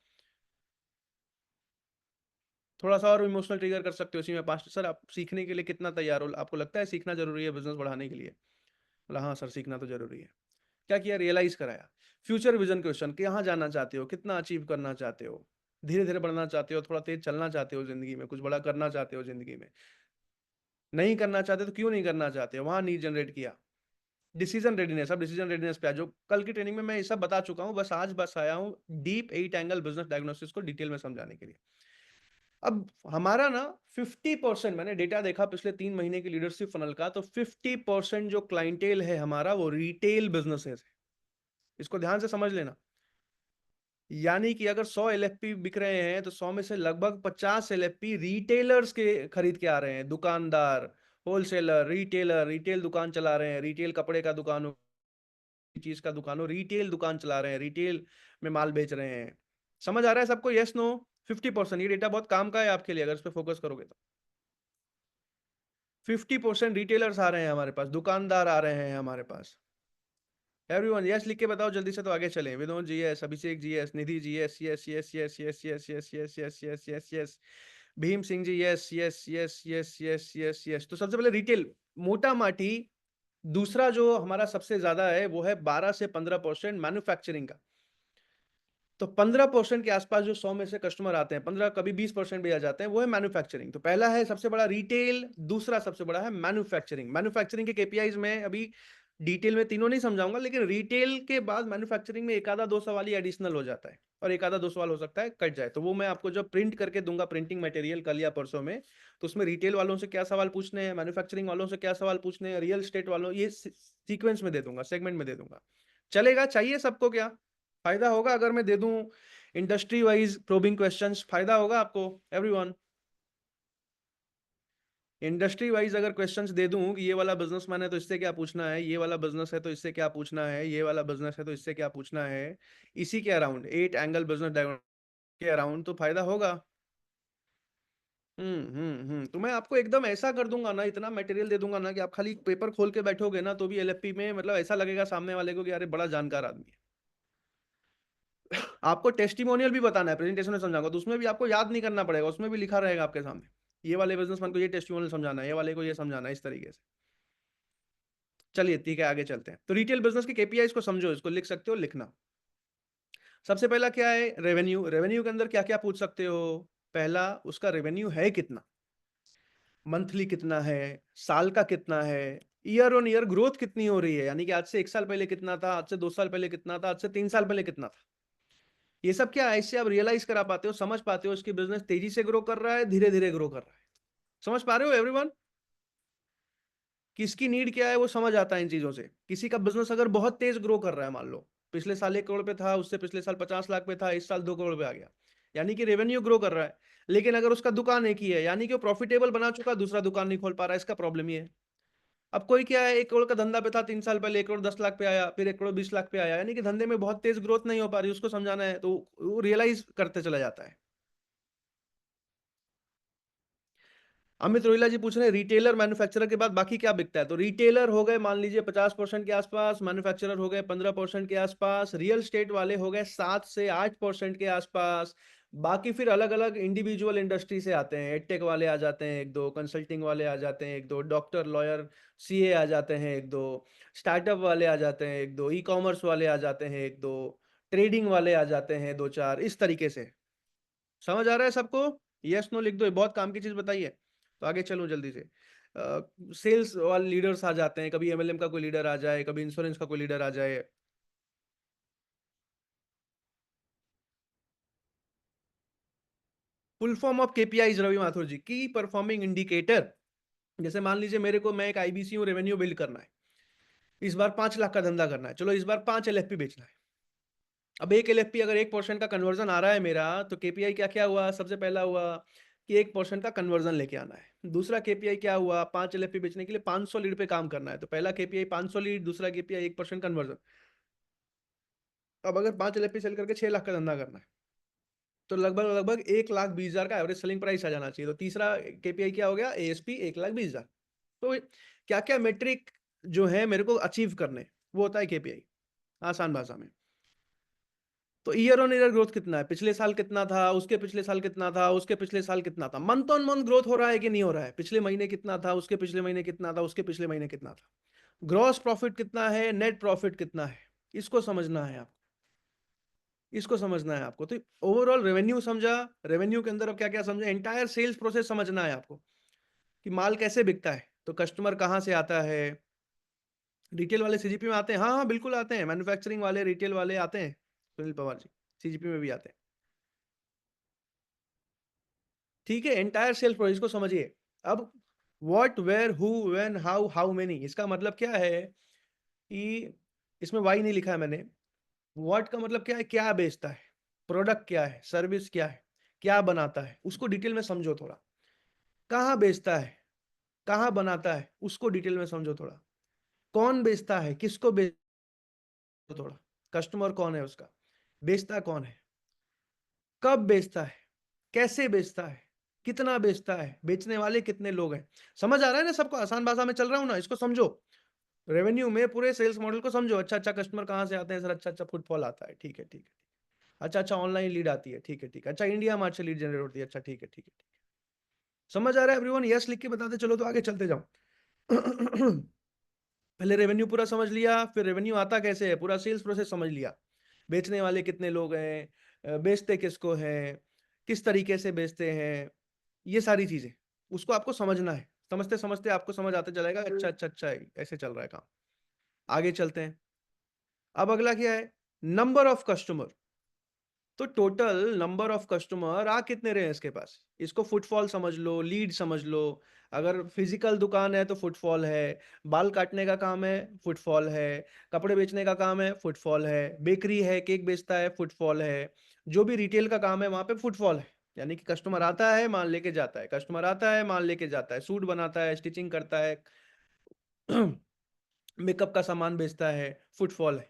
S1: थोड़ा सा और इमोशनल ट्रिगर कर सकते हो इसी में, पास्ट सर आप सीखने के लिए कितना तैयार हो, आपको लगता है सीखना जरूरी है बिजनेस बढ़ाने के लिए, बोला हाँ सर सीखना तो जरूरी है। क्या किया, रियलाइज कराया। फ्यूचर विजन क्वेश्चन, कहाँ जाना चाहते हो, कितना अचीव करना चाहते हो, धीरे धीरे बढ़ना चाहते हो, थोड़ा तेज चलना चाहते हो जिंदगी में, कुछ बड़ा करना चाहते हो जिंदगी में, नहीं करना चाहते तो क्यों नहीं करना चाहते, वहां नीड जनरेट किया। डिसीजन रेडीनेस, अब डिसीजन रेडीनेस पे आ, जो कल की ट्रेनिंग में मैं ये सब बता चुका हूँ, बस आज बस आया हूँ डीप 8 एंगल बिजनेस डायग्नोसिस को डिटेल में समझाने के लिए। अब हमारा ना 50%, मैंने डेटा देखा पिछले 3 महीने की लीडरशिप फनल का, तो 50% जो क्लाइंटेल है हमारा वो रिटेल बिजनेसेस है, इसको ध्यान से समझ लेना। यानी कि अगर 100 एलएफपी बिक रहे हैं तो 100 में से लगभग 50 एलएफपी रिटेलर्स के खरीद के आ रहे हैं, दुकानदार, होलसेलर, रिटेलर, रिटेल दुकान चला रहे हैं, रिटेल कपड़े का दुकान हो, चीज का दुकान हो, रिटेल दुकान चला रहे हैं, रिटेल में माल बेच रहे हैं। समझ आ रहा है सबको, यस नो। 50%, ये डेटा बहुत काम का है आपके लिए अगर इस पर फोकस करोगे तो। 50% रिटेलर्स आ रहे हैं हमारे पास, दुकानदार आ रहे हैं हमारे पास। एवरीवन यस लिख के बताओ जल्दी से, तो आगे चलें। Vinod ji yes, Abhishek ji yes, Nidhi ji yes yes yes yes yes yes yes yes yes yes yes yes, Bhim Singh ji yes yes yes yes yes yes yes. तो सबसे पहले रिटेल, मोटा माटी दूसरा जो हमारा सबसे ज्यादा है वो है 12 से 15% मैन्युफैक्चरिंग का। तो 15% के आसपास जो 100 में से कस्टमर आते हैं, 15 कभी 20% भी आ जाते हैं, वो है मैन्युफैक्चरिंग। तो पहला है सबसे बड़ा रिटेल, दूसरा सबसे बड़ा है मैन्युफैक्चरिंग। मैन्युफैक्चरिंग के केपीआईज में अभी डिटेल में तीनों नहीं समझाऊंगा, लेकिन रिटेल के बाद मैन्युफैक्चरिंग में एक आधा दो सवाल ही एडिशनल हो जाता है, और एक आधा दो सवाल हो सकता है कट जाए। तो वो मैं आपको जब प्रिंट करके दूंगा प्रिंटिंग मटेरियल कल या परसों में, तो उसमें रिटेल वालों से क्या सवाल पूछने हैं, मैन्युफैक्चरिंग वालों से क्या सवाल पूछने हैं, रियल एस्टेट वालों, ये सीक्वेंस में दे दूंगा, सेगमेंट में दे दूंगा। चलेगा? चाहिए सबको क्या? फायदा होगा अगर मैं दे दूं इंडस्ट्री वाइज प्रोबिंग क्वेश्चंस? फायदा होगा आपको एवरीवन? इंडस्ट्री वाइज अगर क्वेश्चंस दे दूं कि ये वाला बिजनेसमैन है तो इससे क्या पूछना है, ये वाला बिजनेस है तो इससे क्या पूछना है, ये वाला बिजनेस है तो इससे क्या पूछना है, इसी के अराउंड 8 एंगल बिजनेस डायग्राम के अराउंड, तो फायदा होगा। तो मैं आपको एकदम ऐसा कर दूंगा ना, इतना मटेरियल दे दूंगा ना कि आप खाली पेपर खोल के बैठोगे ना तो भी एलएफपी में मतलब ऐसा लगेगा सामने वाले को कि अरे बड़ा जानकार आदमी है। आपको टेस्टिमोनियल भी बताना है, प्रेजेंटेशन में समझाऊंगा तो उसमें भी आपको याद नहीं करना पड़ेगा, उसमें भी लिखा रहेगा आपके सामने, ये वाले बिजनेसमैन को ये टेस्टिमोनियल समझाना है, ये वाले को ये समझाना है, इस तरीके से। चलिए ठीक है, आगे चलते हैं। तो रिटेल बिजनेस के केपीआईज को समझो, इसको लिख सकते हो, लिखना। सबसे पहला क्या है? रेवेन्यू। रेवेन्यू के अंदर क्या क्या पूछ सकते हो? पहला, उसका रेवेन्यू है कितना, मंथली कितना है, साल का कितना है, ईयर ऑन ईयर ग्रोथ कितनी हो रही है, यानी कि आज से 1 साल पहले कितना था, आज से 2 साल पहले कितना था, आज से 3 साल पहले कितना था। ये सब क्या है, इससे आप रियलाइज करा पाते हो, समझ पाते हो इसकी बिजनेस तेजी से ग्रो कर रहा है, धीरे धीरे ग्रो कर रहा है। समझ पा रहे हो एवरीवन? किसकी नीड क्या है वो समझ आता है इन चीजों से। किसी का बिजनेस अगर बहुत तेज ग्रो कर रहा है, मान लो पिछले साल 1 करोड़ पे था, उससे पिछले साल 50 लाख पे था, इस साल 2 करोड़ पे आ गया, यानी कि रेवेन्यू ग्रो कर रहा है। लेकिन अगर उसका दुकान एक ही है, यानी कि वो प्रॉफिटेबल बना चुका, दूसरा दुकान नहीं खोल पा रहा है, इसका प्रॉब्लम ये है। अब कोई क्या है, 1 करोड़ का धंधा पे था 3 साल पहले, 1 करोड़ 10 लाख पे आया, फिर 1 करोड़ 20 लाख पे आया, यानी कि धंधे में बहुत तेज ग्रोथ नहीं हो पा रही, उसको समझाना है तो वो रियलाइज करते चला जाता है। अमित रोहिला जी पूछ रहे हैं रिटेलर मैन्युफैक्चरर के बाद बाकी क्या बिकता है। तो रिटेलर हो गए मान लीजिए 50% के आसपास, मैन्युफैक्चरर हो गए 15% के आसपास, रियल स्टेट वाले हो गए 7 से 8% के आसपास। बाकी फिर अलग अलग इंडिविजुअल इंडस्ट्री से आते हैं, एडटेक वाले आ जाते हैं एक दो, कंसल्टिंग वाले आ जाते हैं एक दो, डॉक्टर लॉयर सीए आ जाते हैं एक दो, स्टार्टअप वाले आ जाते हैं एक दो, ई कॉमर्स वाले आ जाते हैं एक दो, ट्रेडिंग वाले आ जाते हैं दो चार, इस तरीके से। समझ आ रहा है सबको? यस नो लिख दो, ये बहुत काम की चीज बताइए। तो आगे चलो जल्दी से। सेल्स वाले लीडर्स आ जाते हैं, कभी एमएलएम का कोई लीडर आ जाए, कभी इंश्योरेंस का कोई लीडर आ जाए। Full form of KPIs Ravi Mathur ji, key performing indicator. जैसे मान लीजिए मेरे को, मैं एक आईबीसी हूँ, रेवेन्यू बिल्ड करना है, इस बार 5 लाख का धंधा करना है, चलो इस बार 5 एलएफपी बेचना है। अब एक एलएफपी अगर 1% का कन्वर्जन आ रहा है मेरा, तो केपीआई क्या क्या हुआ, सबसे पहला हुआ कि 1% का कन्वर्जन लेके आना है। दूसरा केपीआई क्या हुआ, 5 एलएफपी बेचने के लिए 500 लीड पे काम करना है, तो पहला केपीआई 500 लीड, दूसरा केपीआई 1% कन्वर्जन। अब अगर 5 एलएफपी सेल करके 6 लाख का धंधा करना है, तो लगभग लगभग 1,20,000 का एवरेज सेलिंग प्राइस आ जाना चाहिए। तो तीसरा केपीआई क्या हो गया, एएसपी 1,20,000। तो क्या क्या मेट्रिक जो है मेरे को अचीव करने, वो होता है केपीआई आसान भाषा में। तो ईयर ऑन ईयर ग्रोथ कितना है, पिछले साल कितना था, उसके पिछले साल कितना था, उसके पिछले साल कितना था, मंथ ऑन मंथ ग्रोथ हो रहा है कि नहीं हो रहा है, पिछले महीने कितना था, उसके पिछले महीने कितना था, उसके पिछले महीने कितना था, ग्रॉस प्रॉफिट कितना है, नेट प्रॉफिट कितना है, इसको समझना है आपको, इसको समझना है आपको। तो ओवरऑल रेवेन्यू समझा, रेवेन्यू के अंदर अब क्या क्या समझा, एंटायर सेल्स प्रोसेस समझना है आपको कि माल कैसे बिकता है, तो कस्टमर कहाँ से आता है। रिटेल वाले सीजीपी में आते हैं, हाँ हाँ बिल्कुल आते हैं, मैन्युफैक्चरिंग वाले रिटेल वाले आते हैं, सुनील पवार जी सीजीपी में भी आते हैं। ठीक है, एंटायर सेल्स प्रोसेस को समझिए। अब what, where, who, when, how, how many, इसका मतलब क्या है कि इसमें वाई नहीं लिखा है मैंने। व्हाट का मतलब क्या है, क्या बेचता है, प्रोडक्ट क्या है, सर्विस क्या है, क्या बनाता है, उसको डिटेल में समझो थोड़ा। कहाँ बेचता है, कहाँ बनाता है, उसको डिटेल में समझो थोड़ा। कौन बेचता है, किसको बेचता है थोड़ा, कस्टमर कौन है उसका, बेचता कौन है, कब बेचता है, कैसे बेचता है, कितना बेचता है, बेचने वाले कितने लोग हैं। समझ आ रहा है ना सबको, आसान भाषा में चल रहा हूं ना, इसको समझो। रेवेन्यू में पूरे सेल्स मॉडल को समझो। अच्छा अच्छा कस्टमर कहाँ से आते हैं सर, अच्छा अच्छा फुटफॉल आता है, ठीक है ठीक है। अच्छा अच्छा ऑनलाइन लीड आती है, ठीक है ठीक है। अच्छा इंडिया मार्ट से लीड जनरेट होती है, अच्छा ठीक है ठीक है ठीक है। समझ आ रहा है एवरीवन? यस लिख के बताते चलो, तो आगे चलते जाओ। पहले रेवेन्यू पूरा समझ लिया, फिर रेवेन्यू आता कैसे है, पूरा सेल्स प्रोसेस समझ लिया। बेचने वाले कितने लोग हैं, बेचते किसको हैं, किस तरीके से बेचते हैं, ये सारी चीजें उसको आपको समझना है। समझते समझते आपको समझ आते चलेगा, अच्छा अच्छा अच्छा ऐसे चल रहा है काम। आगे चलते हैं। अब अगला क्या है, नंबर ऑफ कस्टमर। तो टोटल नंबर ऑफ कस्टमर आ कितने रहे हैं इसके पास, इसको फुटफॉल समझ लो, लीड समझ लो। अगर फिजिकल दुकान है तो फुटफॉल है, बाल काटने का काम है फुटफॉल है, कपड़े बेचने का काम है फुटफॉल है, बेकरी है केक बेचता है फुटफॉल है, जो भी रिटेल का काम है वहां पे फुटफॉल है। यानी कि कस्टमर आता है माल लेके जाता है, कस्टमर आता है माल लेके जाता है, सूट बनाता है, स्टिचिंग करता है, मेकअप का सामान बेचता है, फुटफॉल है।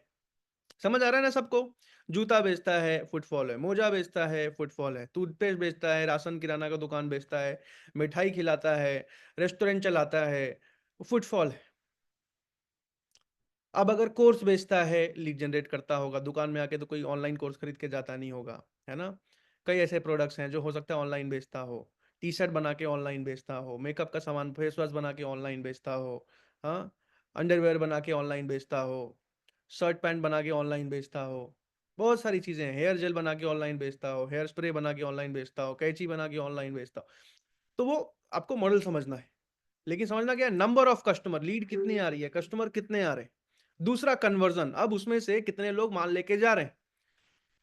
S1: समझ आ रहा है ना सबको। जूता बेचता है फुटफॉल है, मोजा बेचता है फुटफॉल है, टूथपेस्ट बेचता है, राशन किराना का दुकान बेचता है, मिठाई खिलाता है, रेस्टोरेंट चलाता है, फुटफॉल है। अब अगर कोर्स बेचता है, लीड जनरेट करता होगा, दुकान में आके तो कोई ऑनलाइन कोर्स खरीद के जाता नहीं होगा, है ना। कई ऐसे प्रोडक्ट्स हैं जो हो सकता है ऑनलाइन बेचता हो, टी शर्ट बना के ऑनलाइन बेचता हो, मेकअप का सामान फेस वॉश बना के ऑनलाइन बेचता हो, हाँ, अंडरवेयर बना के ऑनलाइन बेचता हो, शर्ट पैंट बना के ऑनलाइन बेचता हो, बहुत सारी चीजें हैं, हेयर जेल बना के ऑनलाइन बेचता हो, हेयर स्प्रे बना के ऑनलाइन बेचता हो, कैंची बना के ऑनलाइन बेचता हो। तो वो आपको मॉडल समझना है। लेकिन समझना क्या है, नंबर ऑफ कस्टमर, लीड कितनी आ रही है, कस्टमर कितने आ रहे हैं। दूसरा कन्वर्जन, अब उसमें से कितने लोग माल लेके जा रहे हैं।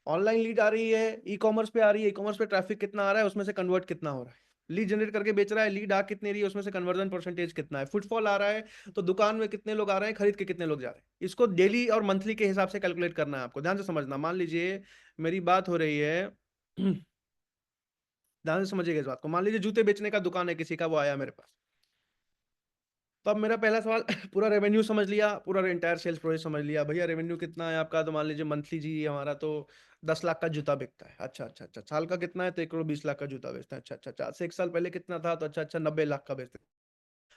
S1: ऑनलाइन लीड आ रही है, ई कॉमर्स पे आ रही है, ई कॉमर्स पे ट्रैफिक कितना आ रहा है, उसमें से कन्वर्ट कितना हो रहा है। लीड जनरेट करके बेच रहा है, लीड आ कितनी रही है, उसमें से कन्वर्जन परसेंटेज कितना है। फुटफॉल आ रहा है, तो दुकान में कितने लोग आ रहे हैं, खरीद के कितने लोग जा रहे हैं। इसको डेली और मंथली के हिसाब से कैलकुलेट करना है आपको, ध्यान से समझना। मान लीजिए मेरी बात हो रही है, ध्यान से समझिएगा इस बात को। मान लीजिए जूते बेचने का दुकान है किसी का, वो आया मेरे पास। तो अब मेरा पहला सवाल, पूरा रेवेन्यू समझ लिया, पूरा एंटायर सेल्स प्रोसेस समझ लिया, भैया रेवेन्यू कितना है आपका, तो मान लीजिए मंथली जी हमारा तो 10 लाख का जूता बिकता है। अच्छा अच्छा अच्छा, साल का कितना है, तो 1 करोड़ 20 लाख का जूता बेचता है। अच्छा अच्छा अच्छा, आज से 1 साल पहले कितना था, तो अच्छा अच्छा 90 लाख का बेचते,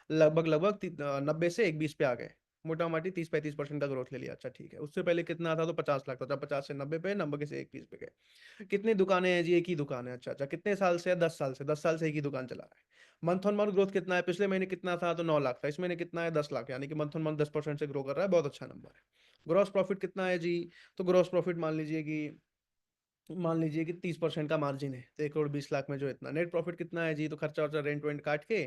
S1: लगभग लगभग 90 से 120 पे आ गए, मोटा मोटी 30-35% का ग्रोथ ले लिया। अच्छा ठीक है, उससे पहले कितना था, तो 50 लाख था, 50 से 90 पे, 90 से 120 पे गए। कितनी दुकानें हैं जी, एक ही दुकान है। अच्छा अच्छा, कितने साल से है, 10 साल से, 10 साल से एक ही दुकान चला रहा है। मंथ ऑन मंथ ग्रोथ कितना है, पिछले महीने कितना था, तो 9 लाख था, इस महीने कितना है, 10 लाख, यानी कि मंथ ऑन मंथ 10% से ग्रो कर रहा है, बहुत अच्छा नंबर है। ग्रॉस प्रॉफिट कितना है जी, तो ग्रॉस प्रॉफिट मान लीजिए कि 30% का मार्जिन है, तो 1 करोड़ 20 लाख में जो इतना। नेट प्रॉफिट कितना है जी, तो खर्चा वर्चा रेंट वेंट काट के,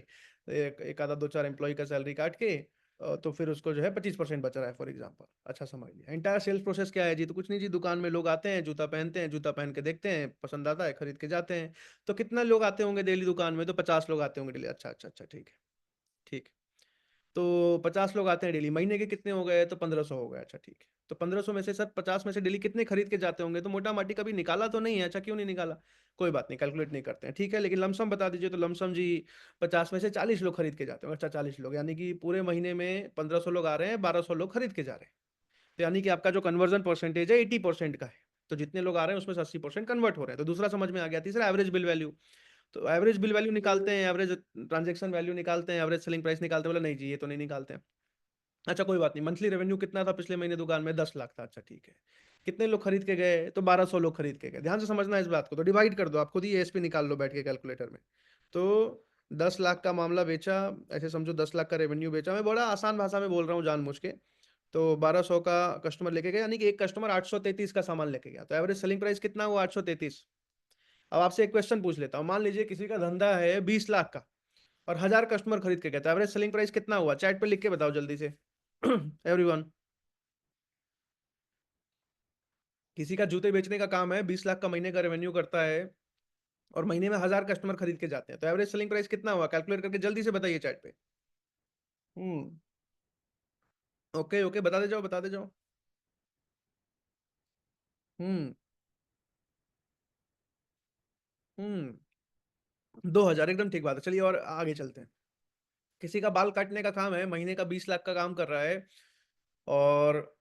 S1: एक आधा दो चार एम्प्लॉय का सैलरी काट के, तो फिर उसको जो है 25% बच रहा है फॉर एग्जाम्पल। अच्छा समझ लिया। एंटायर सेल्स प्रोसेस क्या है जी, तो कुछ नहीं जी, दुकान में लोग आते हैं, जूता पहनते हैं, जूता पहन के देखते हैं, पसंद आता है, खरीद के जाते हैं। तो कितना लोग आते होंगे डेली दुकान में, तो 50 लोग आते होंगे डेली। अच्छा अच्छा अच्छा, ठीक है ठीक है। तो 50 लोग आते हैं डेली, महीने के कितने हो गए, तो 1500 हो गए। अच्छा ठीक है, तो 1500 में से सर 50 में से डेली कितने खरीद के जाते होंगे, तो मोटा माटी कभी निकाला तो नहीं है। अच्छा क्यों नहीं निकाला, कोई बात नहीं, कैलकुलेट नहीं करते हैं, ठीक है। लेकिन लमसम बता दीजिए, तो लमसम जी 50 में से 40 लोग खरीद के जाते होंगे। अच्छा 40 लोग, यानी कि पूरे महीने में 1500 लोग आ रहे हैं, 1200 लोग खरीद के जा रहे हैं। तो यानी कि आपका जो कन्वर्जन परसेंटेज है 80% का है। तो जितने लोग आ रहे हैं उसमें से 80% कन्वर्ट हो रहे हैं। तो दूसरा समझ में आ गया। तीसरा एवरेज बिल वैल्यू। तो एवरेज बिल वैल्यू निकालते हैं, एवरेज ट्रांजेक्शन वैल्यू निकालते हैं, एवरेज सेलिंग प्राइस निकालते हैं। बोला नहीं जी, ये तो नहीं निकालते हैं। अच्छा कोई बात नहीं, मंथली रेवेन्यू कितना था पिछले महीने दुकान में, 10 लाख था। अच्छा ठीक है, कितने लोग खरीद के गए, तो 1200 लोग खरीद के गए। ध्यान से समझना इस बात को, तो डिवाइड कर दो, आप खुद ही एएसपी निकाल लो बैठ के कैलकुलेटर में। तो 10 लाख का मामला बेचा, ऐसे समझो 10 लाख का रेवेन्यू बेचा, मैं बड़ा आसान भाषा में बोल रहा हूँ जानबूझ के। तो 1200 का कस्टमर लेके गया, यानी कि एक कस्टमर 833 का सामान लेके गया, तो एवरेज सेलिंग प्राइस कितना हुआ, 833। अब आपसे एक क्वेश्चन पूछ लेता हूँ, मान लीजिए किसी का धंधा है 20 लाख का, और 1000 कस्टमर खरीद के गए, तो एवरेज सेलिंग प्राइस कितना हुआ, चैट पे लिख के बताओ जल्दी से। एवरीवन, किसी का जूते बेचने का काम है, 20 लाख का महीने का रेवेन्यू करता है, और महीने में 1000 कस्टमर खरीद के जाते हैं, तो एवरेज सेलिंग प्राइस कितना हुआ, कैलकुलेट करके जल्दी से बताइए चैट पे। हम्म। ओके ओके, बताते जाओ बताते जाओ। हम्म। 2000, एकदम ठीक बात है। चलिए और आगे चलते हैं। किसी का बाल काटने का काम है, महीने का 20 लाख का काम कर रहा है, और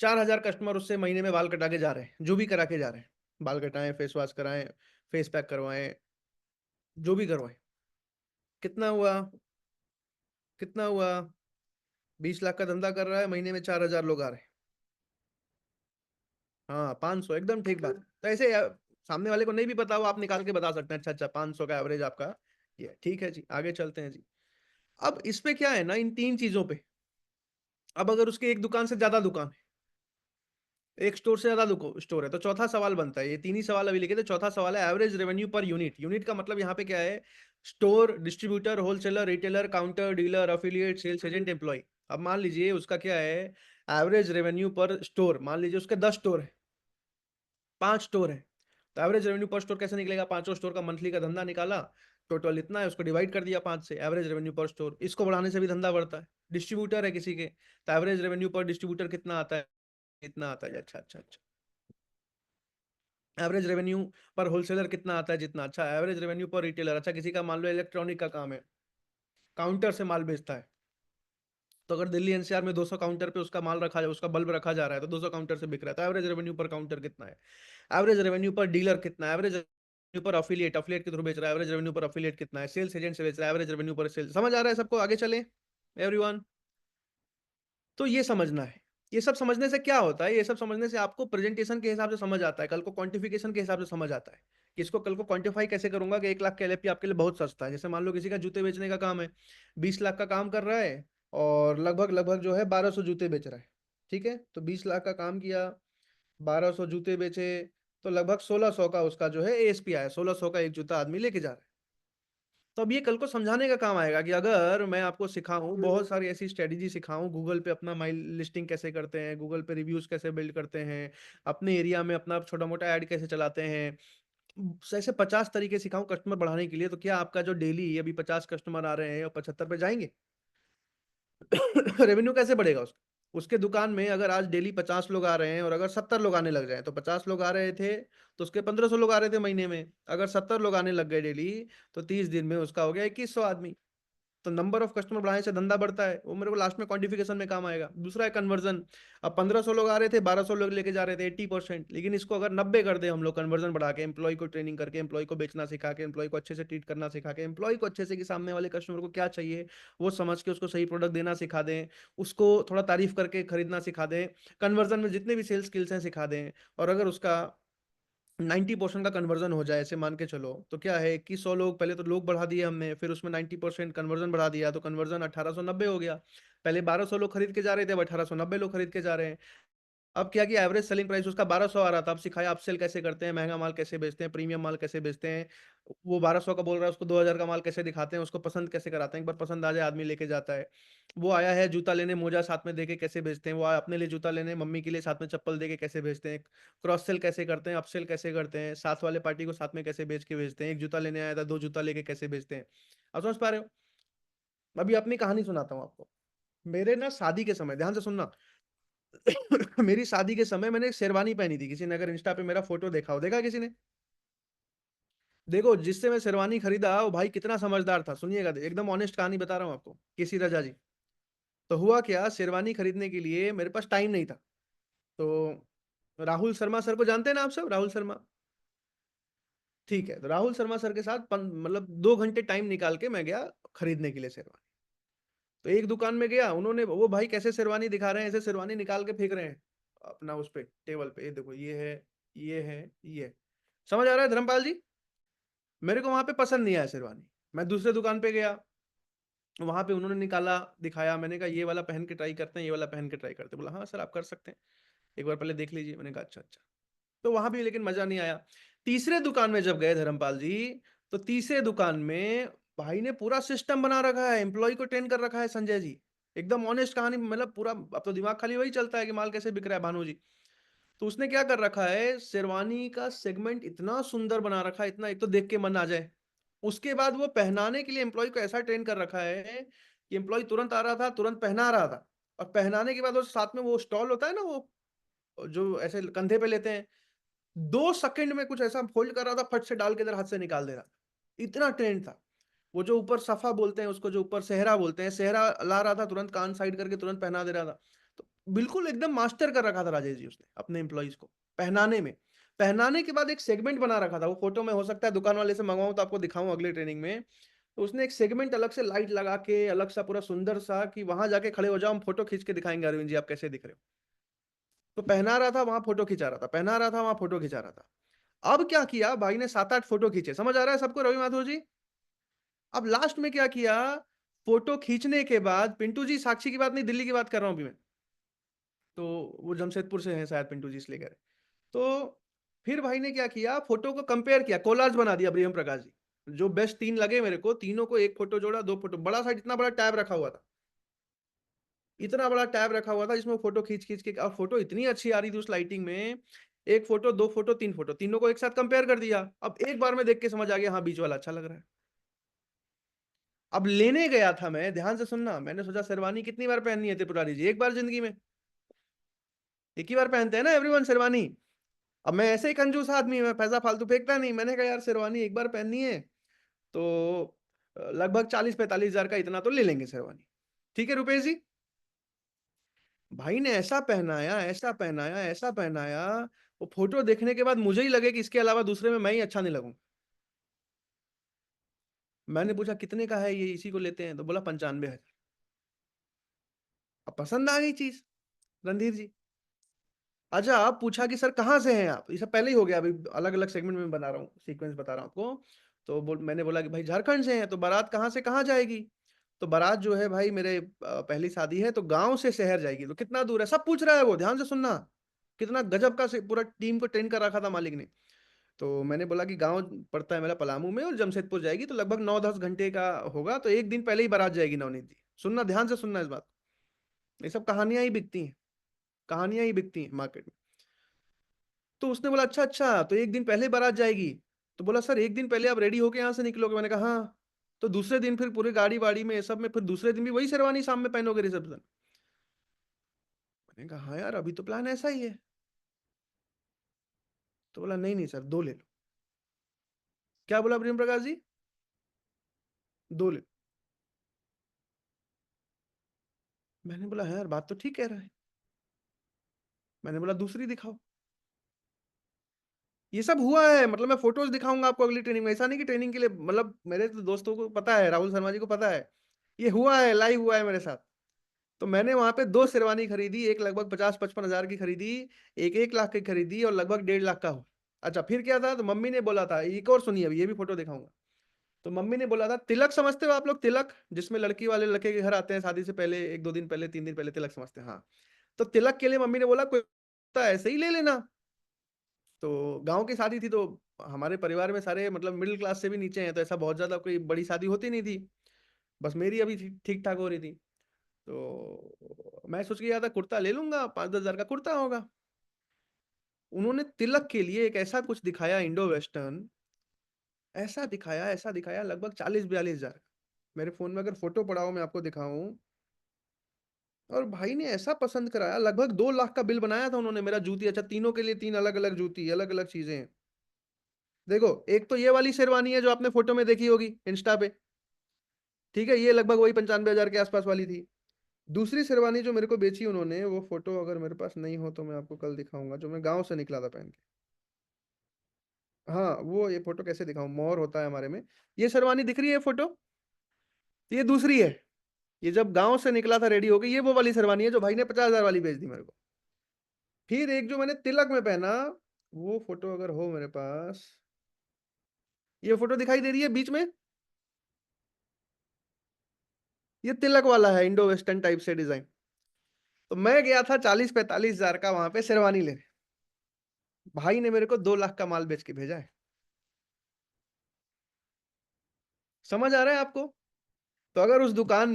S1: 4000 कस्टमर उससे महीने में बाल कटा के जा रहे हैं, जो भी करा के जा रहे हैं, बाल कटाएं, फेस वॉश कराएं, फेस पैक करवाएं, जो भी करवाएं। कितना हुआ, कितना हुआ, 20 लाख का धंधा कर रहा है, महीने में 4000 लोग आ रहे हैं। हाँ 500, एकदम ठीक बात। तो ऐसे सामने वाले को नहीं भी पता हो, आप निकाल के बता सकते हैं, अच्छा अच्छा 500 का एवरेज आपका ये ठीक है जी। आगे चलते हैं जी। अब इस पे क्या है ना, इन तीन चीजों पे अब अगर उसके एक दुकान से ज़्यादा दुकान है, एक स्टोर से ज़्यादा दुको स्टोर है, तो चौथा सवाल बनता है, ये 3 ही सवाल अभी लिखे थे, चौथा सवाल है average revenue per unit. Unit का मतलब यहाँ पे क्या है? Store, distributor, wholesaler, retailer, counter, dealer, affiliate, sales agent, employee. अब मान लीजिए उसका क्या है, एवरेज रेवेन्यू पर स्टोर, मान लीजिए उसके 10 स्टोर है, 5 स्टोर है, तो एवरेज रेवेन्यू पर स्टोर कैसे निकलेगा? पाँचों स्टोर का मंथली का धंधा निकाला, टोटल इतना है, उसको डिवाइड कर दिया 5 से, एवरेज रेवेन्यू पर स्टोर। इसको बढ़ाने से भी धंधा बढ़ता है। डिस्ट्रीब्यूटर है किसी के, तो एवरेज रेवेन्यू पर डिस्ट्रीब्यूटर कितना आता है? इतना आता है। अच्छा, अच्छा, अच्छा। एवरेज रेवेन्यू पर होलसेलर कितना आता है? जितना। अच्छा, एवरेज रेवेन्यू पर रिटेलर, अच्छा किसी का मान लो इलेक्ट्रॉनिक का काम है, काउंटर से माल बेचता है, तो अगर दिल्ली एनसीआर में 200 काउंटर पे उसका माल रखा, उसका बल्ब रखा जा रहा है, तो 200 काउंटर से बिक रहा है, तो एवरेज रेवेन्यू पर काउंटर कितना है? एवरेज रेवेन्यू पर डीलर कितना है? एवरेज रेवेन्यू पर अफिलिएट, अफिलिएट के थ्रू बेच रहा है, एवरेज रेवेन्यू पर अफिलिएट कितना है? सेल्स एजेंट से बेच रहा है, एवरेज रेवेन्यू पर सेल्स। समझ आ रहा है सबको? आगे चले एवरीवन। तो ये समझना है। ये सब समझने से क्या होता है? ये सब समझने से आपको प्रेजेंटेशन के हिसाब से समझ आता है, कल को क्वांटिफिकेशन के हिसाब से समझ आता है कि इसको कल को क्वांटिफाई कैसे करूंगा कि 1 लाख का एलएपी आपके लिए बहुत सस्ता है। जैसे मान लो किसी का जूते बेचने का काम है, 20 लाख का काम कर रहा है और लगभग लगभग जो है 1200 जूते बेच रहा है। ठीक है, तो 20 लाख का काम किया, 1200 जूते बेचे, तो लगभग 1600 का उसका जो है एएसपी आया, 1600 का एक जूता आदमी लेके जा रहा है। तो अब ये कल को समझाने का काम आएगा कि अगर मैं आपको सिखाऊँ, बहुत सारी ऐसी स्ट्रेटेजी सिखाऊँ, गूगल पे अपना माइल लिस्टिंग कैसे करते हैं, गूगल पे रिव्यूज़ कैसे बिल्ड करते हैं, अपने एरिया में अपना छोटा-मोटा ऐड कैसे चलाते हैं। ऐसे 50 तरीके सिखाऊँ कस्टमर बढ़ाने के लिए, तो क्या आपका जो डेली अभी 50 कस्टमर आ रहे हैं और 75 पे जाएँगे? रेवेन्यू कैसे बढ़ेगा उसका? उसके दुकान में अगर आज डेली 50 लोग आ रहे हैं और अगर 70 लोग आने लग जाएँ, तो 50 लोग आ रहे थे, तो उसके 1500 लोग आ रहे थे महीने में। अगर 70 लोग आने लग गए डेली, तो 30 दिन में उसका हो गया 2100 आदमी। तो नंबर ऑफ कस्टमर बढ़ाने से धंधा बढ़ता है, वो मेरे को लास्ट में क्वांटिफिकेशन में काम आएगा। दूसरा है कन्वर्जन। अब 1500 लोग आ रहे थे, 1200 लोग लेके जा रहे थे, 80%, लेकिन इसको अगर 90 कर दे हम लोग कन्वर्जन बढ़ा के, एम्प्लॉय को ट्रेनिंग करके, एम्प्लॉय को बेचना सिखा के, एम्प्लॉय को अच्छे से ट्रीट करना सिखा के, एम्प्लॉय को अच्छे से कि सामने वाले कस्टमर को क्या चाहिए वो समझ के उसको सही प्रोडक्ट देना सिखा दें, उसको थोड़ा तारीफ करके खरीदना सिखा दें, कन्वर्जन में जितने भी सेल्स स्किल्स हैं सिखा दें, और अगर उसका 90% का कन्वर्जन हो जाए, ऐसे मान के चलो, तो क्या है कि 100 लोग, पहले तो लोग बढ़ा दिए हमने, फिर उसमें 90% कन्वर्जन बढ़ा दिया, तो कन्वर्जन 1890 हो गया। पहले 1200 लोग खरीद के जा रहे थे, अब 1890 लोग खरीद के जा रहे हैं। अब क्या किया, एवरेज सेलिंग प्राइस उसका 1200 आ रहा था, अब सिखाया अपसेल कैसे करते हैं, महँगा माल कैसे बेचते हैं, प्रीमियम माल कैसे बेचते हैं। वो 1200 का बोल रहा है, उसको 2000 का माल कैसे दिखाते हैं, उसको पसंद कैसे कराते हैं, एक बार पसंद आ जाए आदमी लेके जाता है। वो आया है जूता लेने, मोजा साथ में देके कैसे बेचते हैं, वो आया अपने लिए जूता लेने, मम्मी के लिए साथ में चप्पल देके कैसे बेचते हैं, क्रॉस सेल कैसे करते हैं, अपसेल कैसे करते हैं, साथ वाले पार्टी को साथ में कैसे बेच के बेचते हैं, 1 जूता लेने आया था, 2 जूता लेके कैसे बेचते हैं। आप समझ पा रहे हो? अभी अपनी कहानी सुनाता हूँ आपको। मेरे ना शादी के समय, ध्यान से सुनना। मेरी शादी के समय मैंने एक शेरवानी पहनी थी, किसी ने अगर इंस्टा पे मेरा फ़ोटो देखा हो, देखा है किसी ने? देखो जिससे मैं शेरवानी खरीदा वो भाई कितना समझदार था, सुनिएगा एकदम ऑनेस्ट कहानी बता रहा हूँ आपको, केसी रजा जी। तो हुआ क्या, शेरवानी खरीदने के लिए मेरे पास टाइम नहीं था। तो राहुल शर्मा सर को जानते हैं ना आप सब? राहुल शर्मा? ठीक है, तो राहुल शर्मा सर के साथ मतलब 2 घंटे टाइम निकाल के मैं गया खरीदने के लिए शेरवानी। तो एक दुकान में गया, उन्होंने वो भाई कैसे शेरवानी दिखा रहे हैं, ऐसे शेरवानी निकाल के फेंक रहे हैं, अपना उस पे टेबल पे, ये देखो ये है, ये है, ये है। समझ आ रहा है धर्मपाल जी? मेरे को वहाँ पे पसंद नहीं आया शेरवानी। मैं दूसरे दुकान पे गया, वहाँ पे उन्होंने निकाला, दिखाया, मैंने कहा ये वाला पहन के ट्राई करते हैं, ये वाला पहन के ट्राई करते हैं। बोला हाँ सर आप कर सकते हैं, एक बार पहले देख लीजिए। मैंने कहा अच्छा, अच्छा। तो वहाँ भी लेकिन मज़ा नहीं आया। तीसरे दुकान में जब गए धर्मपाल जी, तो तीसरे दुकान में भाई ने पूरा सिस्टम बना रखा है, एम्प्लॉयी को ट्रेन कर रखा है संजय जी। एकदम ऑनेस्ट कहानी, मतलब पूरा अब तो दिमाग खाली वही चलता है कि माल कैसे बिक रहा है भानु जी। तो उसने क्या कर रखा है, शेरवानी का सेगमेंट इतना सुंदर बना रखा है, इतना, एक तो देख के मन आ जाए। उसके बाद वो पहनाने के लिए एम्प्लॉयी को ऐसा ट्रेन कर रखा है कि एम्प्लॉयी तुरंत आ रहा था, तुरंत पहना रहा था, और पहनाने के बाद वो साथ में वो स्टॉल होता है ना, वो जो ऐसे कंधे पे लेते हैं, 2 सेकंड में कुछ ऐसा फ़ोल्ड कर रहा था, फट से डाल के इधर हाथ से निकाल दे रहा था। इतना ट्रेंड था। वो जो ऊपर सफ़ा बोलते हैं उसको, जो ऊपर सेहरा बोलते हैं, सेहरा ला रहा था, तुरंत कान साइड करके तुरंत पहना दे रहा था। तो बिल्कुल एकदम मास्टर कर रखा था राजेश जी उसने, अपने एम्प्लॉइज़ को, पहनाने में। पहनाने के बाद एक सेगमेंट बना रखा था, वो फ़ोटो में हो सकता है दुकान वाले से मँगवाऊँ तो आपको दिखाऊँ अगली ट्रेनिंग में। तो उसने एक सेगमेंट अलग से लाइट लगा के, अलग सा पूरा सुंदर सा, कि वहाँ जाके खड़े हो जाओ, हम फ़ोटो खींच के दिखाएँगे अरविंद जी आप कैसे दिख रहे हो। तो पहना रहा था, वहाँ फ़ोटो खिंचा रहा था, पहना रहा था, वहाँ फ़ोटो खिंचा रहा था। अब क्या किया भाई ने, 7-8 फ़ोटो खींचे, समझ आ रहा है सबको रवि माथुर जी? अब लास्ट में क्या किया, फ़ोटो खींचने के बाद, पिंटू जी साक्षी की बात नहीं, दिल्ली की बात कर रहा हूँ अभी मैं। तो वो जमशेदपुर से हैं शायद, पिंटू जी इसलिए कह रहे। तो फिर भाई ने क्या किया, फोटो को कंपेयर किया, कोलाज बना दिया ब्रियम प्रकाश जी। जो बेस्ट 3 लगे मेरे को, तीनों को एक फोटो जोड़ा, 2 फोटो, बड़ा सा इतना बड़ा टैब रखा हुआ था, इतना बड़ा टैब रखा हुआ था जिसमें फोटो खींच खींच के, और फोटो इतनी अच्छी आ रही थी उस लाइटिंग में, 1 फोटो, 2 फोटो, 3 फोटो, तीनों को एक साथ कंपेयर कर दिया। अब एक बार में देख के समझ आ गया, हाँ बीच वाला अच्छा लग रहा है। अब लेने गया था मैं, ध्यान से सुनना, मैंने सोचा शेरवानी कितनी बार पहननी है त्रिपुरारी जी, एक बार जिंदगी में, एक ही बार पहनते हैं ना एवरीवन शेरवानी। अब मैं ऐसे ही कंजूस आदमी, मैं पैसा फालतू फेंकता नहीं, मैंने कहा यार शेरवानी एक बार पहननी है, तो लगभग 40-45 हजार का इतना तो ले लेंगे शेरवानी। ठीक है रुपेश जी। भाई ने ऐसा पहनाया, ऐसा पहनाया, ऐसा पहनाया, वो फोटो देखने के बाद मुझे ही लगे कि इसके अलावा दूसरे में मैं ही अच्छा नहीं लगूं। मैंने पूछा कितने का है ये, इसी को लेते हैं, तो बोला 95,000। अब पसंद आ गई चीज रणधीर जी। अच्छा, आप पूछा कि सर कहाँ से हैं आप, ये सब पहले ही हो गया, अभी अलग अलग सेगमेंट में बना रहा हूँ, सीक्वेंस बता रहा हूँ आपको। तो मैंने बोला कि भाई झारखंड से हैं, तो बारात कहाँ से कहाँ जाएगी। तो बारात जो है भाई, मेरे पहली शादी है, तो गांव से शहर जाएगी, तो कितना दूर है, सब पूछ रहा है वो, ध्यान से सुनना। कितना गजब का पूरा टीम को ट्रेन कर रखा था मालिक ने। तो मैंने बोला कि गांव पड़ता है मेरा पलामू में, और जमशेदपुर जाएगी, तो लगभग 9-10 घंटे का होगा, तो एक दिन पहले ही बारात जाएगी नवनीत जी। सुनना, ध्यान से सुनना इस बात, ये सब कहानियां ही बिकती हैं, कहानियां ही बिकती हैं मार्केट में। तो उसने बोला अच्छा अच्छा, तो एक दिन पहले बारात जाएगी। तो बोला सर एक दिन पहले आप रेडी होके यहाँ से निकलोगे, मैंने कहा हाँ। तो दूसरे दिन फिर पूरे गाड़ी वाड़ी में, ये सब में, फिर दूसरे दिन भी वही शेरवानी शाम में पहनोगे रिसेप्शन। मैंने कहा हाँ यार, अभी तो प्लान ऐसा ही है। तो बोला नहीं नहीं सर, 2 ले लो। क्या बोला प्रेम प्रकाश जी, 2 ले लो। मैंने बोला हाँ यार, बात तो ठीक कह रहा है। मैंने बोला दूसरी दिखाओ। ये सब हुआ है, मतलब मैं फोटोज दिखाऊंगा आपको अगली ट्रेनिंग में, ऐसा नहीं कि ट्रेनिंग के लिए, मतलब मेरे तो दोस्तों को पता है, राहुल शर्मा जी को पता है, ये हुआ है, लाइव हुआ है मेरे साथ। तो मैंने वहां पे 2 शेरवानी खरीदी, एक लगभग 50-55 हजार की खरीदी, एक 1 लाख की खरीदी, और लगभग 1.5 लाख का हुआ। अच्छा फिर क्या था, तो मम्मी ने बोला था, एक और सुनिए, अभी ये भी फोटो दिखाऊंगा। तो मम्मी ने बोला था, तिलक समझते हो आप लोग, तिलक जिसमें लड़की वाले लड़के के घर आते हैं शादी से पहले, 1-2 दिन पहले, 3 दिन पहले, तिलक समझते हैं, हाँ। तो तिलक के लिए मम्मी ने बोला कोई ऐसे ही ले लेना। तो गांव की शादी थी, तो हमारे परिवार में सारे मतलब मिडिल क्लास से भी नीचे हैं, तो ऐसा बहुत ज्यादा कोई बड़ी शादी होती नहीं थी, बस मेरी अभी ठीक ठाक हो रही थी। तो मैं सोच के गया था कुर्ता ले लूंगा, 5-10 हजार का कुर्ता होगा। उन्होंने तिलक के लिए एक ऐसा कुछ दिखाया, इंडो वेस्टर्न, ऐसा दिखाया, ऐसा दिखाया, लगभग 40-42 हजार। मेरे फोन में अगर फोटो पड़ा हो मैं आपको दिखाऊं। और भाई ने ऐसा पसंद कराया, लगभग 2 लाख का बिल बनाया था उन्होंने मेरा जूती, अच्छा तीनों के लिए 3 अलग अलग जूती, अलग अलग चीजें। देखो, एक तो ये वाली शेरवानी है जो आपने फोटो में देखी होगी इंस्टा पे, ठीक है, ये लगभग वही 95 हजार के आसपास वाली थी। दूसरी शेरवानी जो मेरे को बेची उन्होंने, वो फोटो अगर मेरे पास नहीं हो तो मैं आपको कल दिखाऊंगा, जो मैं गांव से निकला था पहन के। हाँ वो, ये फोटो कैसे दिखाऊं, मोर होता है हमारे में। ये शेरवानी दिख रही है फोटो, ये दूसरी है। ये जब गांव से निकला था रेडी होके, ये वो वाली शेरवानी है जो भाई ने 50 हजार वाली बेच दी मेरे को। फिर एक जो मैंने तिलक में पहना, वो फोटो अगर हो मेरे पास, ये फोटो दिखाई दे रही है बीच में, ये तिलक वाला है, इंडो वेस्टर्न टाइप से डिजाइन। तो मैं गया था 40-45 हजार का वहां पे शेरवानी लेने, भाई ने मेरे को 2 लाख का माल बेच के भेजा है। समझ आ रहा है आपको। तो अगर उस दुकान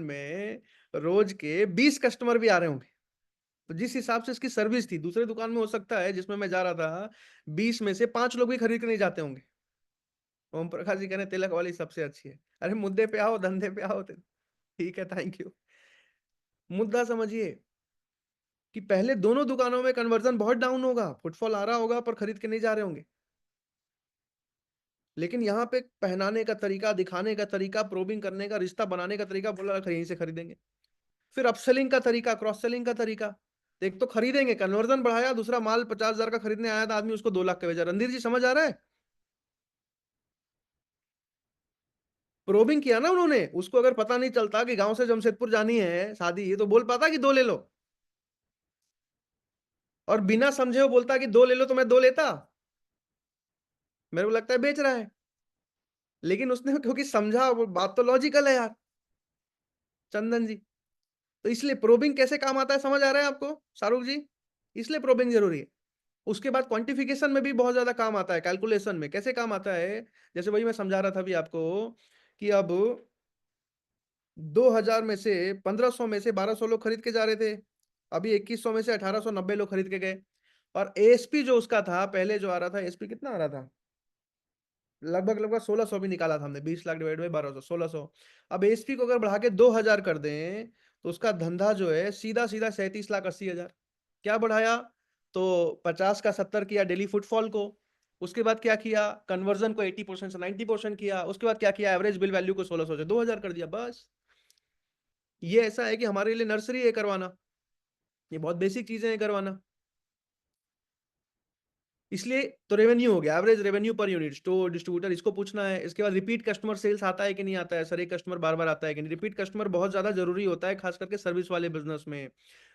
S1: में रोज के 20 कस्टमर भी आ रहे होंगे, तो जिस हिसाब से इसकी सर्विस थी, दूसरे दुकान में हो सकता है जिसमें मैं जा रहा था, 20 में से 5 लोग भी खरीद के नहीं जाते होंगे। ओम प्रकाश जी कह रहे हैं, तिलक वाली सबसे अच्छी है। अरे मुद्दे पे आओ, धंधे पे आओ, ठीक है, थैंक यू। मुद्दा समझिए कि पहले दोनों दुकानों में कन्वर्जन बहुत डाउन होगा, फुटफॉल आ रहा होगा, पर खरीद के नहीं जा रहे होंगे। लेकिन यहाँ पे पहनाने का तरीका, दिखाने का तरीका, प्रोबिंग करने का, रिश्ता बनाने का तरीका, बोला यहीं से खरीदेंगे। फिर अपसेलिंग का तरीका, क्रॉस सेलिंग का तरीका। एक तो खरीदेंगे, कन्वर्जन बढ़ाया, दूसरा माल 50 हजार का खरीदने आया था आदमी, उसको 2 लाख का भेजा। रणधीर जी समझ आ रहा है। प्रोबिंग किया ना उन्होंने, उसको अगर पता नहीं चलता कि गांव से जमशेदपुर जानी है शादी, तो बोल पाता कि 2 ले लो, और बिना समझे वो बोलता कि 2 ले लो, तो मैं 2 लेता। मेरे को लगता है बेच रहा है। लेकिन उसने क्योंकि समझा, वो बात तो लॉजिकल है यार, चंदन जी। तो इसलिए प्रोबिंग कैसे काम आता है समझ आ रहा है आपको शाहरुख जी? इसलिए प्रोबिंग ज़रूरी है। उसके बाद क्वांटिफिकेशन में भी बहुत ज़्यादा काम आता है, कैलकुलेशन में। कैसे काम आता है? जैसे वही मैं समझा रहा था अभी आपको कि अब 2000 में से 1500 में से 1200 लोग खरीद के जा रहे थे। अभी 2100 में से 1890 लोग खरीद के गए और एएसपी जो उसका था, पहले जो आ रहा था एएसपी कितना आ रहा था? लगभग-लगभग 1600 भी निकाला था हमने, 20 लाख डिवाइड बाय 1200 1600। अब एएसपी को अगर बढ़ा के 2000 कर दें, तो उसका धंधा जो है सीधा-सीधा 37 लाख 80 हज़ार। क्या बढ़ाया? तो 50 का 70 किया डेली फुटफॉल को। उसके बाद क्या किया? कन्वर्जन को 80% से 90% किया। उसके बाद क्या किया? एवरेज बिल वैल्यू को 1600 से 2000 कर दिया, बस। ये ऐसा है कि हमारे लिए नर्सरी है करवाना। ये बहुत बेसिक चीज़ें हैं करवाना। इसलिए तो रेवेन्यू हो गया, average revenue per unit, store, distributor इसको पूछना है। इसके बाद रिपीट कस्टमर सेल्स आता है कि नहीं आता है? सर एक कस्टमर बार-बार आता है कि नहीं? रिपीट कस्टमर बहुत ज़्यादा ज़रूरी होता है, खास करके सर्विस वाले बिज़नेस में,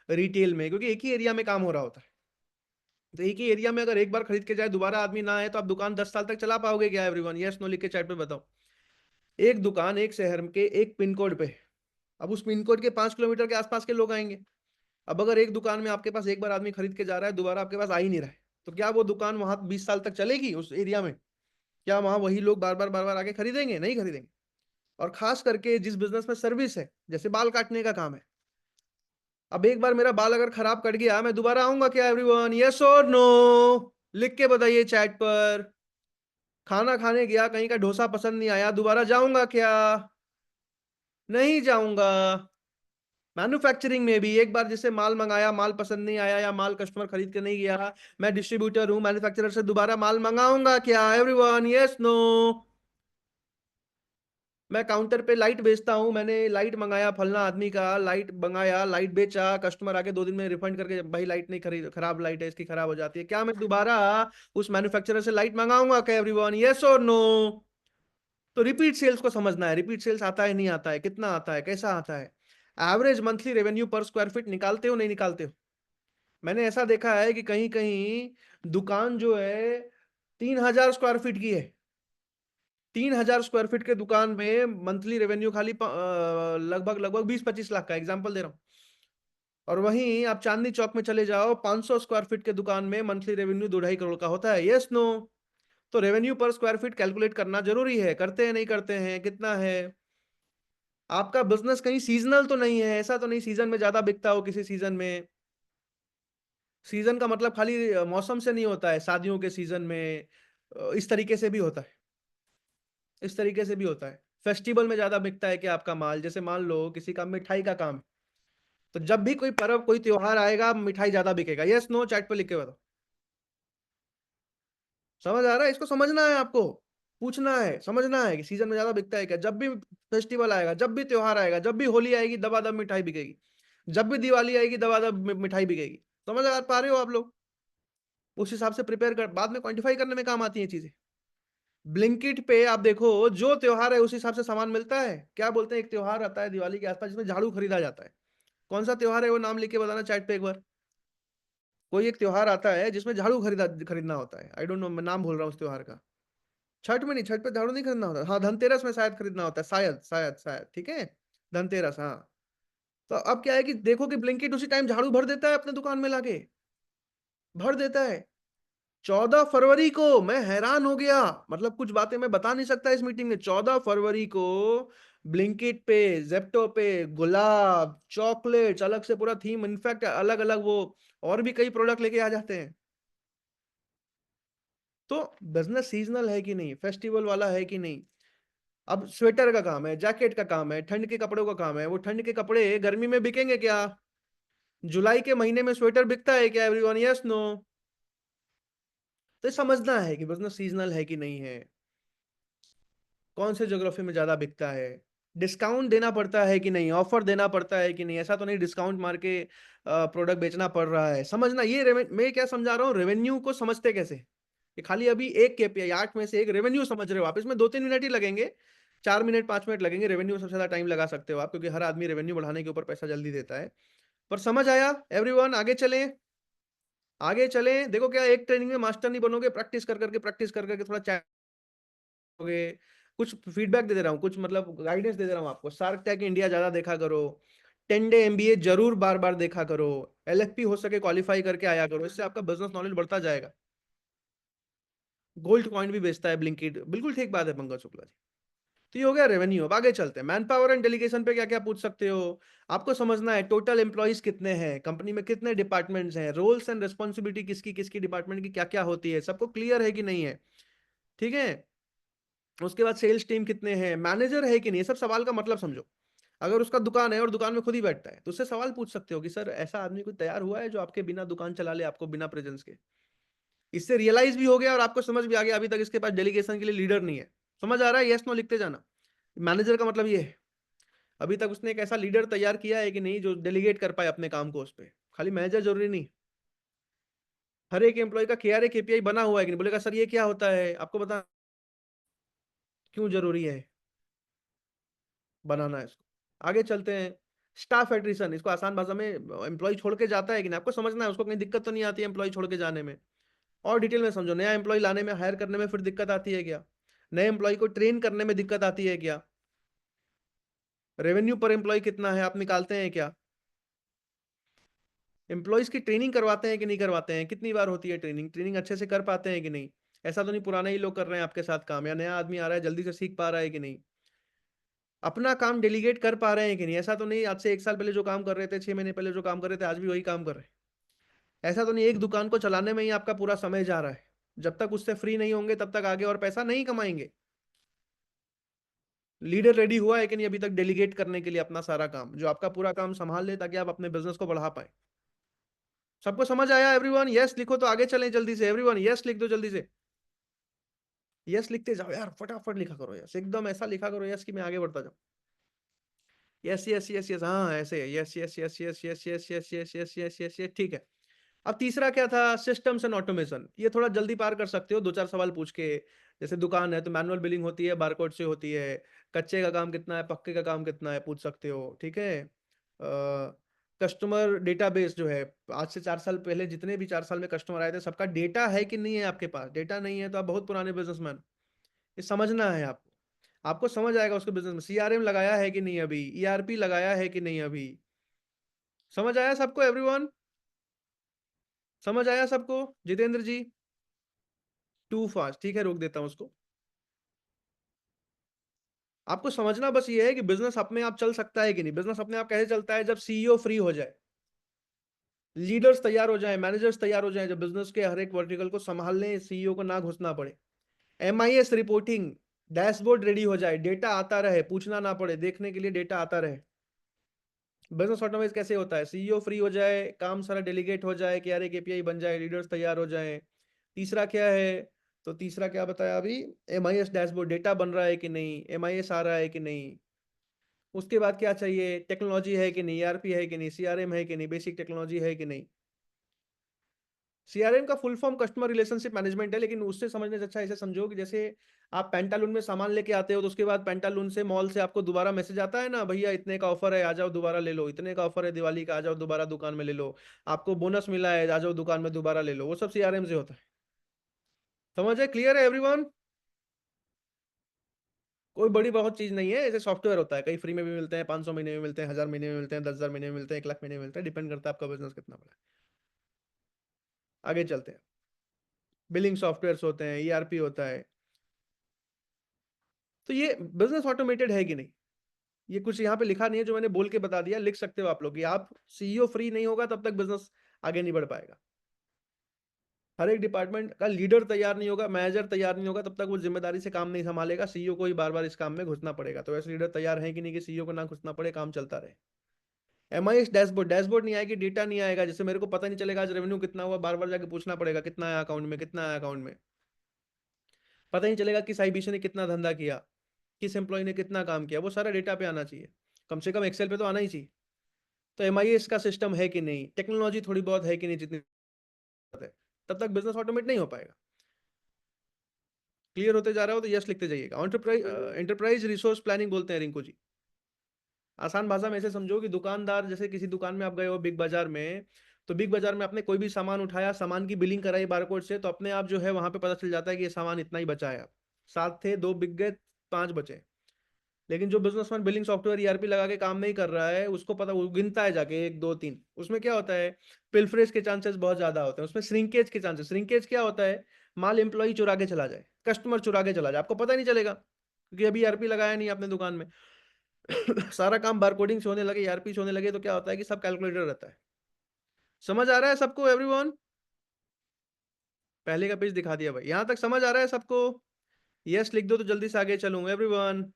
S1: रिटेल में, क्योंकि एक ही एरिया में काम हो रहा होता है। तो एक ही एरिया में अगर एक बार खरीद के जाए, दोबारा आदमी ना आए, तो आप दुकान 10 साल तक चला पाओगे क्या एवरीवन? येस, नो लिख के चैट पे बताओ। एक दुकान, एक शहर के, एक पिन कोड पे। अब उस पिन कोड के 5 किलोमीटर के आस-पास के लोग आएँगे। अब अगर एक दुकान में आपके पास एक बार आदमी खरीद के जा रहा है, दोबारा आपके पास आ ही नहीं रहा है, तो क्या वो दुकान वहाँ 20 साल तक चलेगी उस एरिया में? क्या वहाँ वही लोग बार-बार, बार-बार आके खरीदेंगे? नहीं खरीदेंगे। और ख़ास करके जिस बिज़नेस में सर्विस है, जैसे बाल काटने का काम है। अब एक बार मेरा बाल अगर खराब कट गया, मैं दोबारा आऊँगा क्या एवरीवन? येस और नो? लिख के बताइए चैट पर। खाना खाने गया, कहीं का डोसा पसंद नहीं आया, दोबारा जाऊँगा क्या? नहीं जाऊँगा। मैन्युफैक्चरिंग में भी एक बार जैसे माल मँगाया, माल पसंद नहीं आया या माल कस्टमर खरीद के नहीं गया, मैं डिस्ट्रीब्यूटर हूँ, मैन्युफैक्चरर से दोबारा माल मँगाऊँगा क्या एवरीवन? Yes, no? मैं काउंटर पे लाइट बेचता हूँ, मैंने लाइट मँगाया फलना आदमी का, लाइट मँगाया, लाइट बेचा, कस्टमर आके 2 दिन में रिफंड करके भाई लाइट नहीं खरीद खराब लाइट है, इसकी खराब हो जाती है। क्या मैं दोबारा उस मैन्युफैक्चरर से लाइट मँगाऊँगा क्या एवरीवन? येस और नो? तो रिपीट सेल्स को समझना है, रिपीट सेल्स आता है, नहीं आता है, कितना आता है, कैसा आता है? Average monthly revenue per square feet निकालते हो, नहीं निकालते हो? मैंने ऐसा देखा है कि कहीं-कहीं दुकान जो है 3000 स्क्वायर फीट की है। 3000 स्क्वायर फीट के दुकान में मंथली रेवेन्यू खाली लगभग-लगभग 20-25 लाख का एग्जांपल दे रहा हूँ। और वहीं आप चांदनी चौक में चले जाओ 500 स्क्वायर फीट के दुकान में मंथली रेवेन्यू 2 ढाई करोड़ का होता है। Yes, no? तो revenue per square feet calculate करना ज़रूरी है। करते हैं, नहीं करते हैं? कितना है? आपका बिज़नेस कहीं सीज़नल तो नहीं है, ऐसा तो नहीं सीज़न में ज़्यादा बिकता हो किसी सीज़न में। सीज़न का मतलब खाली मौसम से नहीं होता है, शादियों के सीज़न में इस तरीके से भी होता है। इस तरीके से भी होता है। फेस्टिवल में ज़्यादा बिकता है क्या आपका माल? जैसे मान लो किसी का मिठाई का काम है, तो जब भी कोई पर्व, कोई त्योहार आएगा, मिठाई ज़्यादा बिकेगा। Yes, no? चैट पे लिख के बताओ। समझ आ रहा है? इसको समझना है आपको। पूछना है, समझना है कि सीज़न में ज़्यादा बिकता है क्या? जब भी फेस्टिवल आएगा, जब भी त्योहार आएगा, जब भी होली आएगी, दबादब मिठाई बिकेगी। जब भी दिवाली आएगी, दबादब मिठाई बिकेगी। समझ आ पा रहे हो आप लोग? उस हिसाब से प्रिपेयर कर बाद में क्वांटिफाई करने में काम आती हैं चीज़ें। ब्लिंकिट पे आप देखो जो त्योहार है उस हिसाब से सामान मिलता है। क्या बोलते हैं एक त्योहार आता है दिवाली के आस-पास जिसमें झाड़ू खरीदा जाता है। कौन-सा त्योहार है वो नाम लिख के बताना चैट पे एक बार। कोई एक त्योहार आता है जिसमें झाड़ू खरीदना होता है। आई डोंट नो मैं नाम भूल रहा हूँ उस त्योहार का। छठ में नहीं, छठ पे झाड़ू नहीं खरीदना होता। हाँ, धनतेरस में शायद खरीदना होता है। शायद, ठीक है? धनतेरस हाँ। तो अब क्या है कि देखो कि ब्लिंकिट उसी टाइम झाड़ू भर देता है अपने दुकान में लाके। भर देता है। 14 फरवरी को मैं हैरान हो गया। मतलब कुछ बातें मैं बता नहीं सकता इस मीटिंग में। 14 फरवरी को ब्लिंकिट पे, ज़ेप्टो पे गुलाब, चॉकलेट्स अलग से पूरा थीम इनफैक्ट अलग-अलग वो और भी कई प्रोडक्ट लेके आ जाते हैं। तो बिज़नेस सीज़नल है कि नहीं, फेस्टिवल वाला है कि नहीं। अब स्वेटर का काम है, जैकेट का काम है, ठंड के कपड़ों का काम है। वो ठंड के कपड़े गर्मी में बिकेंगे क्या? जुलाई के महीने में स्वेटर बिकता है क्या एवरीवन? Yes, no? तो ये समझना है कि बिज़नेस सीज़नल है कि नहीं है। कौन से ज्योग्राफी में ज़्यादा बिकता है? डिस्काउंट देना पड़ता है कि नहीं? ऑफर देना पड़ता है कि नहीं? ऐसा तो नहीं डिस्काउंट मार के प्रोडक्ट बेचना पड़ रहा है। समझना ये मैं क्या समझा रहा हूँ रेवेन्यू को समझते कैसे? ये खाली अभी एक केपीआई 8 में से एक रेवेन्यू समझ रहे हो आप। इसमें 2-3 मिनट ही लगेंगे। 4 मिनट 5 मिनट लगेंगे। रेवेन्यू में सबसे ज़्यादा टाइम लगा सकते हो आप क्योंकि हर आदमी रेवेन्यू बढ़ाने के ऊपर पैसा जल्दी देता है। पर समझ आया एवरीवन आगे चलें? आगे चलें। देखो क्या एक ट्रेनिंग में मास्टर नहीं बनोगे, प्रैक्टिस कर कर के थोड़ा चा होगे, कुछ फीडबैक दे दे रहा हूँ, कुछ मतलब गाइडेंस दे दे रहा हूँ आपको। शार्क टैंक इंडिया ज़्यादा देखा करो, 10 डे एमबीए जरूर बार बार देखा करो, एलएफपी हो सके क्वालिफाई करके आया करो, इससे आपका बिजनेस नॉलेज बढ़ता जाएगा। गोल्ड कॉइन भी बेचता है ब्लिंकिट, बिल्कुल ठीक बात है पंकज शुक्ला जी। तो ये हो गया रेवेन्यू। अब आगे चलते हैं, मैन पावर एंड डेलीगेशन पे क्या क्या पूछ सकते हो। आपको समझना है टोटल एम्प्लॉइज कितने हैं कंपनी में, कितने डिपार्टमेंट्स हैं, रोल्स एंड रिस्पॉन्सिबिलिटी किसकी किसकी डिपार्टमेंट की क्या क्या होती है, सबको क्लियर है कि नहीं है, ठीक है। उसके बाद सेल्स टीम कितने हैं, मैनेजर है कि नहीं, ये सब सवाल का मतलब समझो। अगर उसका दुकान है और दुकान में खुद ही बैठता है तो उससे सवाल पूछ सकते हो कि सर ऐसा आदमी कोई तैयार हुआ है जो आपके बिना दुकान चला ले, आपको बिना प्रेजेंस के। इससे रियलाइज भी हो गया और आपको समझ भी आ गया अभी तक इसके पास डेलीगेशन के लिए लीडर नहीं है। समझ आ रहा है, यस नो लिखते जाना। मैनेजर का मतलब ये है, अभी तक उसने एक ऐसा लीडर तैयार किया है कि नहीं जो डेलीगेट कर पाए अपने काम को उस पर। खाली मैनेजर जरूरी नहीं, हर एक एम्प्लॉय का केआरए केपीआई बना हुआ है कि नहीं। बोलेगा सर ये क्या होता है, आपको बता क्यों जरूरी है बनाना है इसको। आगे चलते हैं, स्टाफ एट्रिशन, इसको आसान भाषा में एम्प्लॉय छोड़ के जाता है कि नहीं, आपको समझना है उसको कहीं दिक्कत तो नहीं आती है एम्प्लॉय छोड़ के जाने में। और डिटेल में समझो, नया एम्प्लॉय लाने में, हायर करने में फिर दिक्कत आती है क्या, नए एम्प्लॉय को ट्रेन करने में दिक्कत आती है क्या, रेवेन्यू पर एम्प्लॉय कितना है आप निकालते हैं क्या, एम्प्लॉयज की ट्रेनिंग करवाते हैं कि नहीं करवाते हैं, कितनी बार होती है ट्रेनिंग, ट्रेनिंग अच्छे से कर पाते हैं कि नहीं। ऐसा तो नहीं पुराने ही लोग कर रहे हैं आपके साथ काम, या नया आदमी आ रहा है जल्दी से सीख पा रहा है कि नहीं, अपना काम डेलीगेट कर पा रहे हैं कि नहीं। ऐसा तो नहीं आज से 1 साल पहले जो काम कर रहे थे, 6 महीने पहले जो काम कर रहे थे, आज भी वही काम कर रहे हैं। ऐसा तो नहीं एक दुकान को चलाने में ही आपका पूरा समय जा रहा है, जब तक उससे फ्री नहीं होंगे तब तक आगे और पैसा नहीं कमाएंगे। लीडर रेडी हुआ है कि नहीं अभी तक डेलीगेट करने के लिए अपना सारा काम, जो आपका पूरा काम संभाल ले ताकि आप अपने बिजनेस को बढ़ा पाए। सबको समझ आया एवरीवन, यस लिखो तो आगे चलें जल्दी से, एवरीवन यस लिख दो जल्दी से, यस लिखते जाओ यार, फटाफट लिखा करो यस, एकदम ऐसा लिखा करो यस कि मैं आगे बढ़ता जाऊं। यस यस यस यस, हाँ ऐसे yes yes yes yes yes yes yes yes yes yes yes yes, ठीक है। अब तीसरा क्या था, सिस्टम्स एंड ऑटोमेशन, ये थोड़ा जल्दी पार कर सकते हो 2-4 सवाल पूछ के। जैसे दुकान है तो मैनुअल बिलिंग होती है, बारकोड से होती है, कच्चे का काम कितना है, पक्के का काम कितना है पूछ सकते हो, ठीक है। कस्टमर डेटाबेस जो है, आज से 4 साल पहले जितने भी 4 साल में कस्टमर आए थे सबका डेटा है कि नहीं है, आपके पास डेटा नहीं है तो आप बहुत पुराने बिजनेसमैन। ये समझना है आपको, आपको समझ आएगा उसको बिजनेस में। सीआरएम लगाया है कि नहीं अभी, ईआरपी लगाया है कि नहीं अभी, समझ आया सबको एवरीवन, समझ आया सबको। जितेंद्र जी टू फास्ट, ठीक है रोक देता हूं उसको। आपको समझना बस ये है कि बिजनेस अपने आप चल सकता है कि नहीं। बिजनेस अपने आप कैसे चलता है, जब सीईओ फ्री हो जाए, लीडर्स तैयार हो जाए, मैनेजर्स तैयार हो जाए, जब बिजनेस के हर एक वर्टिकल को संभालने सीईओ को ना घुसना पड़े, एमआईएस रिपोर्टिंग डैशबोर्ड रेडी हो जाए, डेटा आता रहे, पूछना ना पड़े, देखने के लिए डेटा आता रहे। बिजनेस ऑटोमेट कैसे होता है, सीईओ फ्री हो जाए, काम सारा डेलीगेट हो जाए, केआरए केपीआई बन जाए, लीडर्स तैयार हो जाए। तीसरा क्या है, तो तीसरा क्या बताया अभी, एमआईएस डैशबोर्ड, डेटा बन रहा है कि नहीं, एमआईएस आ रहा है कि नहीं। उसके बाद क्या चाहिए, टेक्नोलॉजी है कि नहीं, ईआरपी है कि नहीं, सीआरएम है कि नहीं, बेसिक टेक्नोलॉजी है कि नहीं। सीआरएम का full form customer relationship management है, लेकिन उससे समझने से अच्छा ऐसे समझो कि जैसे आप पेंटालून में सामान लेके आते हो तो उसके बाद पेंटालून से मॉल से आपको दोबारा मैसेज आता है ना, भैया इतने का ऑफर है आ जाओ दोबारा ले लो, इतने का ऑफर है दिवाली का आ जाओ दोबारा दुकान में ले लो, आपको बोनस मिला है आ जाओ दुकान में दोबारा ले लो, वो सब सीआरएम से होता है। समझ है, क्लियर है एवरीवन। कोई बड़ी बहुत चीज नहीं है, ऐसे सॉफ्टवेयर होता है, कई फ्री में भी मिलते हैं, 500 महीने में मिलते हैं, 1000 महीने में मिलते हैं, 10,000 महीने में मिलते हैं, 1 लाख महीने में मिलते हैं, डिपेंड करता है आपका बिजनेस कितना बड़ा है। आगे चलते हैं, बिलिंग सॉफ्टवेयर होते हैं, ईआरपी होता है। तो ये बिजनेस ऑटोमेटेड है कि नहीं, ये कुछ यहाँ पे लिखा नहीं है, जो मैंने बोल के बता दिया, लिख सकते हो आप लोग कि आप सीईओ फ्री नहीं होगा तब तक बिजनेस आगे नहीं बढ़ पाएगा। हर एक डिपार्टमेंट का लीडर तैयार नहीं होगा, मैनेजर तैयार नहीं होगा तब तक वो जिम्मेदारी से काम नहीं संभालेगा, सीईओ को ही बार बार इस काम में घुसना पड़ेगा। तो ऐसे लीडर तैयार है कि नहीं कि सीईओ को ना घुसना पड़े, काम चलता रहे। एमआईएस डैशबोर्ड, डैशबोर्ड नहीं आएगी, डेटा नहीं आएगा, जैसे मेरे को पता नहीं चलेगा आज रेवेन्यू कितना हुआ, बार बार जाके पूछना पड़ेगा कितना आया अकाउंट में, कितना आया अकाउंट में। पता नहीं चलेगा किस आईबीसी ने कितना धंधा किया, किस एम्प्लॉय ने कितना काम किया, वो सारा डेटा पे आना चाहिए, कम से कम एक्सेल पे तो आना ही चाहिए। तो एमआईएस का सिस्टम है कि नहीं, टेक्नोलॉजी थोड़ी बहुत है कि नहीं, जितनी है तब तक बिजनेस ऑटोमेट नहीं हो पाएगा। क्लियर होते जा रहा हो तो यस लिखते जाइएगा। एंटरप्राइज एंटरप्राइज रिसोर्स प्लानिंग बोलते हैं रिंकू जी। आसान भाषा में ऐसे समझो कि दुकानदार, जैसे किसी दुकान में आप गए हो बिग बाजार में, तो बिग बाजार में आपने कोई भी सामान उठाया, सामान की बिलिंग कराई बारकोड से, तो अपने आप जो है वहां पे पता चल जाता है कि ये सामान इतना ही बचा है। अब 7 थे, 2 बिक गए, 5 बचे। लेकिन जो बिजनेसमैन बिलिंग सॉफ्टवेयर ईआरपी लगा के काम नहीं कर रहा है, उसको पता, वो गिनता है जाके 1 2 3, उसमें क्या होता है, पिल्फरेज के चांसेस बहुत ज्यादा होते हैं, उसमें श्रिंकेज के चांसेस, श्रिंकेज क्या होता है, माल एम्प्लॉय चुरा के चला जाए, कस्टमर चुरा के चला जाए, आपको पता नहीं चलेगा क्योंकि अभी ईआरपी लगाया नहीं आपने दुकान में। सारा काम बारकोडिंग से होने लगे, ईआरपी से होने लगे, तो क्या होता है कि सब कैलकुलेटर रहता है। समझ आ रहा है सबको एवरीवन? पहले का पेज दिखा दिया भाई, यहां तक समझ आ रहा है सबको? यस लिख दो तो जल्दी से आगे चलूं एवरीवन।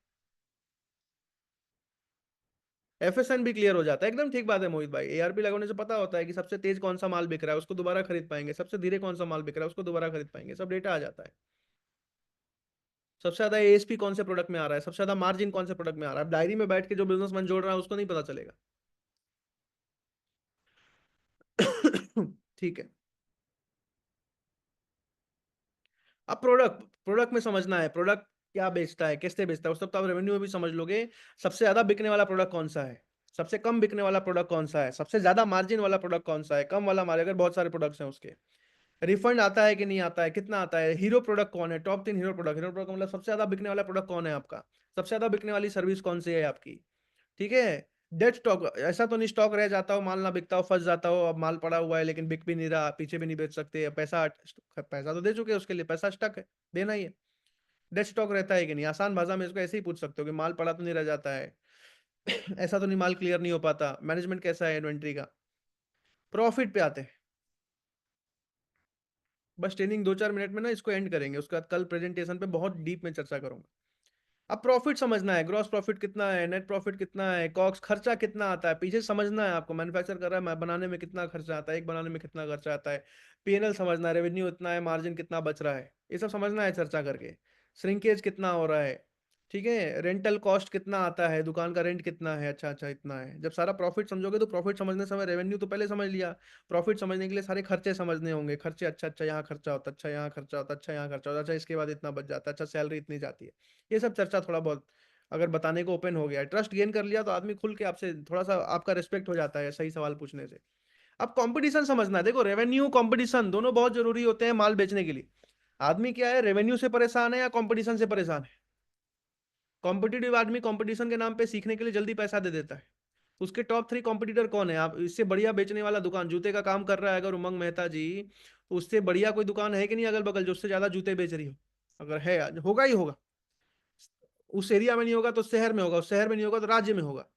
S1: एफएसएन भी क्लियर हो जाता है, एकदम ठीक बात है मोहित भाई। एआरपी लगाने से पता होता है कि सबसे तेज कौन सा माल बिक रहा है, उसको दोबारा खरीद पाएंगे, सबसे धीरे कौन सा माल बिक रहा है, उसको दोबारा खरीद पाएंगे, सब डेटा आ जाता है। सबसे ज्यादा एएसपी कौन से प्रोडक्ट में आ रहा है, सबसे ज्यादा मार्जिन कौन से प्रोडक्ट में आ रहा है, डायरी में बैठ के जो बिजनेसमैन जोड़ रहा है उसको नहीं पता चलेगा। ठीक है। अब प्रोडक्ट, प्रोडक्ट में समझना है, प्रोडक्ट क्या बेचता है, कैसे बेचता है, उस तो आप रेवेन्यू में भी समझ लोगे। सबसे ज्यादा बिकने वाला प्रोडक्ट कौन सा है, सबसे कम बिकने वाला प्रोडक्ट कौन सा है, सबसे ज्यादा मार्जिन वाला प्रोडक्ट कौन सा है, कम वाला मार्जिन, अगर बहुत सारे प्रोडक्ट्स हैं उसके, रिफंड आता है कि नहीं आता है, कितना आता है, हीरो प्रोडक्ट कौन है, top 3 hero product, hero product मतलब सबसे ज्यादा बिकने वाला प्रोडक्ट कौन है आपका, सबसे ज्यादा बिकने वाली सर्विस कौन सी है आपकी। ठीक है। डेड स्टॉक, ऐसा तो नहीं स्टॉक रह जाता हो, माल ना बिकता हो, फंस जाता हो, अब माल पड़ा हुआ है लेकिन बिक भी नहीं रहा, पीछे भी नहीं बेच सकते, पैसा, पैसा तो दे चुके हैं उसके लिए, पैसा स्टक है, देना ही है। डेड स्टॉक रहता है कि नहीं, आसान भाषा में इसको ऐसे ही पूछ सकते हो कि माल पड़ा तो नहीं रह जाता है। ऐसा तो नहीं माल क्लियर नहीं हो पाता, मैनेजमेंट कैसा है इन्वेंट्री का। प्रॉफिट पे आते हैं। बस ट्रेनिंग 2 4 मिनट में ना इसको एंड करेंगे, उसके बाद कल प्रेजेंटेशन पे बहुत डीप में चर्चा करूंगा। अब प्रॉफिट समझना है, ग्रॉस प्रॉफिट कितना है, नेट प्रॉफिट कितना है, कॉक्स खर्चा कितना आता है, पीछे समझना है आपको, मैन्युफैक्चर कर रहा है, बनाने में कितना खर्चा आता है, एक बनाने में कितना खर्चा आता है, पीएनएल समझना है, रेवेन्यू इतना है, मार्जिन कितना बच रहा है, ये सब समझना है चर्चा करके। श्रिंकेज कितना हो रहा है, ठीक है, रेंटल कॉस्ट कितना आता है, दुकान का रेंट कितना है, अच्छा अच्छा इतना है। जब सारा प्रॉफिट समझोगे तो प्रॉफिट समझने समय रेवेन्यू तो पहले समझ लिया, प्रॉफिट समझने के लिए सारे खर्चे समझने होंगे, खर्चे, अच्छा अच्छा यहाँ खर्चा होता, अच्छा यहाँ खर्चा होता, अच्छा यहाँ खर्चा होता, अच्छा इसके बाद इतना बच जाता है, अच्छा सैलरी इतनी जाती है। ये सब चर्चा थोड़ा बहुत अगर बताने को ओपन हो गया, ट्रस्ट गेन कर लिया, तो आदमी खुल के आपसे थोड़ा सा, आपका रिस्पेक्ट हो जाता है सही सवाल पूछने से। अब कंपटीशन समझना है, देखो रेवेन्यू कंपटीशन दोनों बहुत जरूरी होते हैं माल बेचने के लिए। आदमी क्या है, रेवेन्यू से परेशान है या कंपटीशन से परेशान है। कॉम्पिटिटिव आदमी कंपटीशन के नाम पे सीखने के लिए जल्दी पैसा दे देता है। उसके टॉप 3 कॉम्पिटिटर कौन है, आप इससे बढ़िया बेचने वाला दुकान जूते का काम कर रहा है अगर उमंग मेहता जी, तो उससे बढ़िया कोई दुकान है कि नहीं अगल बगल जो उससे ज्यादा जूते बेच रही हो। अगर है, होगा ही होगा। उस एरिया में नहीं होगा तो शहर में होगा, उस शहर में नहीं होगा तो राज्य में होगा।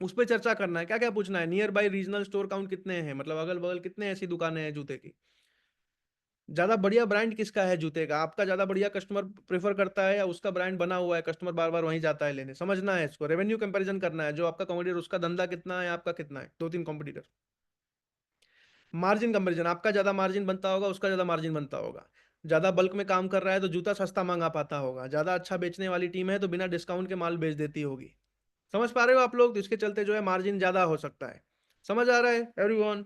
S1: उस पर चर्चा करना है, क्या क्या पूछना है, near by regional store count कितने हैं, मतलब अगल बगल कितने ऐसी दुकानें हैं जूते की, ज्यादा बढ़िया ब्रांड किसका है जूते का, आपका ज्यादा बढ़िया कस्टमर प्रेफर करता है या उसका ब्रांड बना हुआ है, कस्टमर बार बार वहीं जाता है लेने, समझना है इसको, रेवेन्यू कंपैरिजन करना है, जो आपका कॉम्पिटिटर उसका धंधा कितना है, आपका कितना है, 2 3 कॉम्पिटिटर। मार्जिन कंपैरिजन, आपका ज्यादा मार्जिन बनता होगा, उसका ज्यादा मार्जिन बनता होगा, ज्यादा बल्क में काम कर रहा है तो जूता सस्ता मंगा पाता होगा, ज्यादा अच्छा बेचने वाली टीम है तो बिना डिस्काउंट के माल बेच देती होगी। समझ पा रहे हो आप लोग, तो इसके चलते जो है मार्जिन ज्यादा हो सकता है। समझ आ रहा है एवरीवन?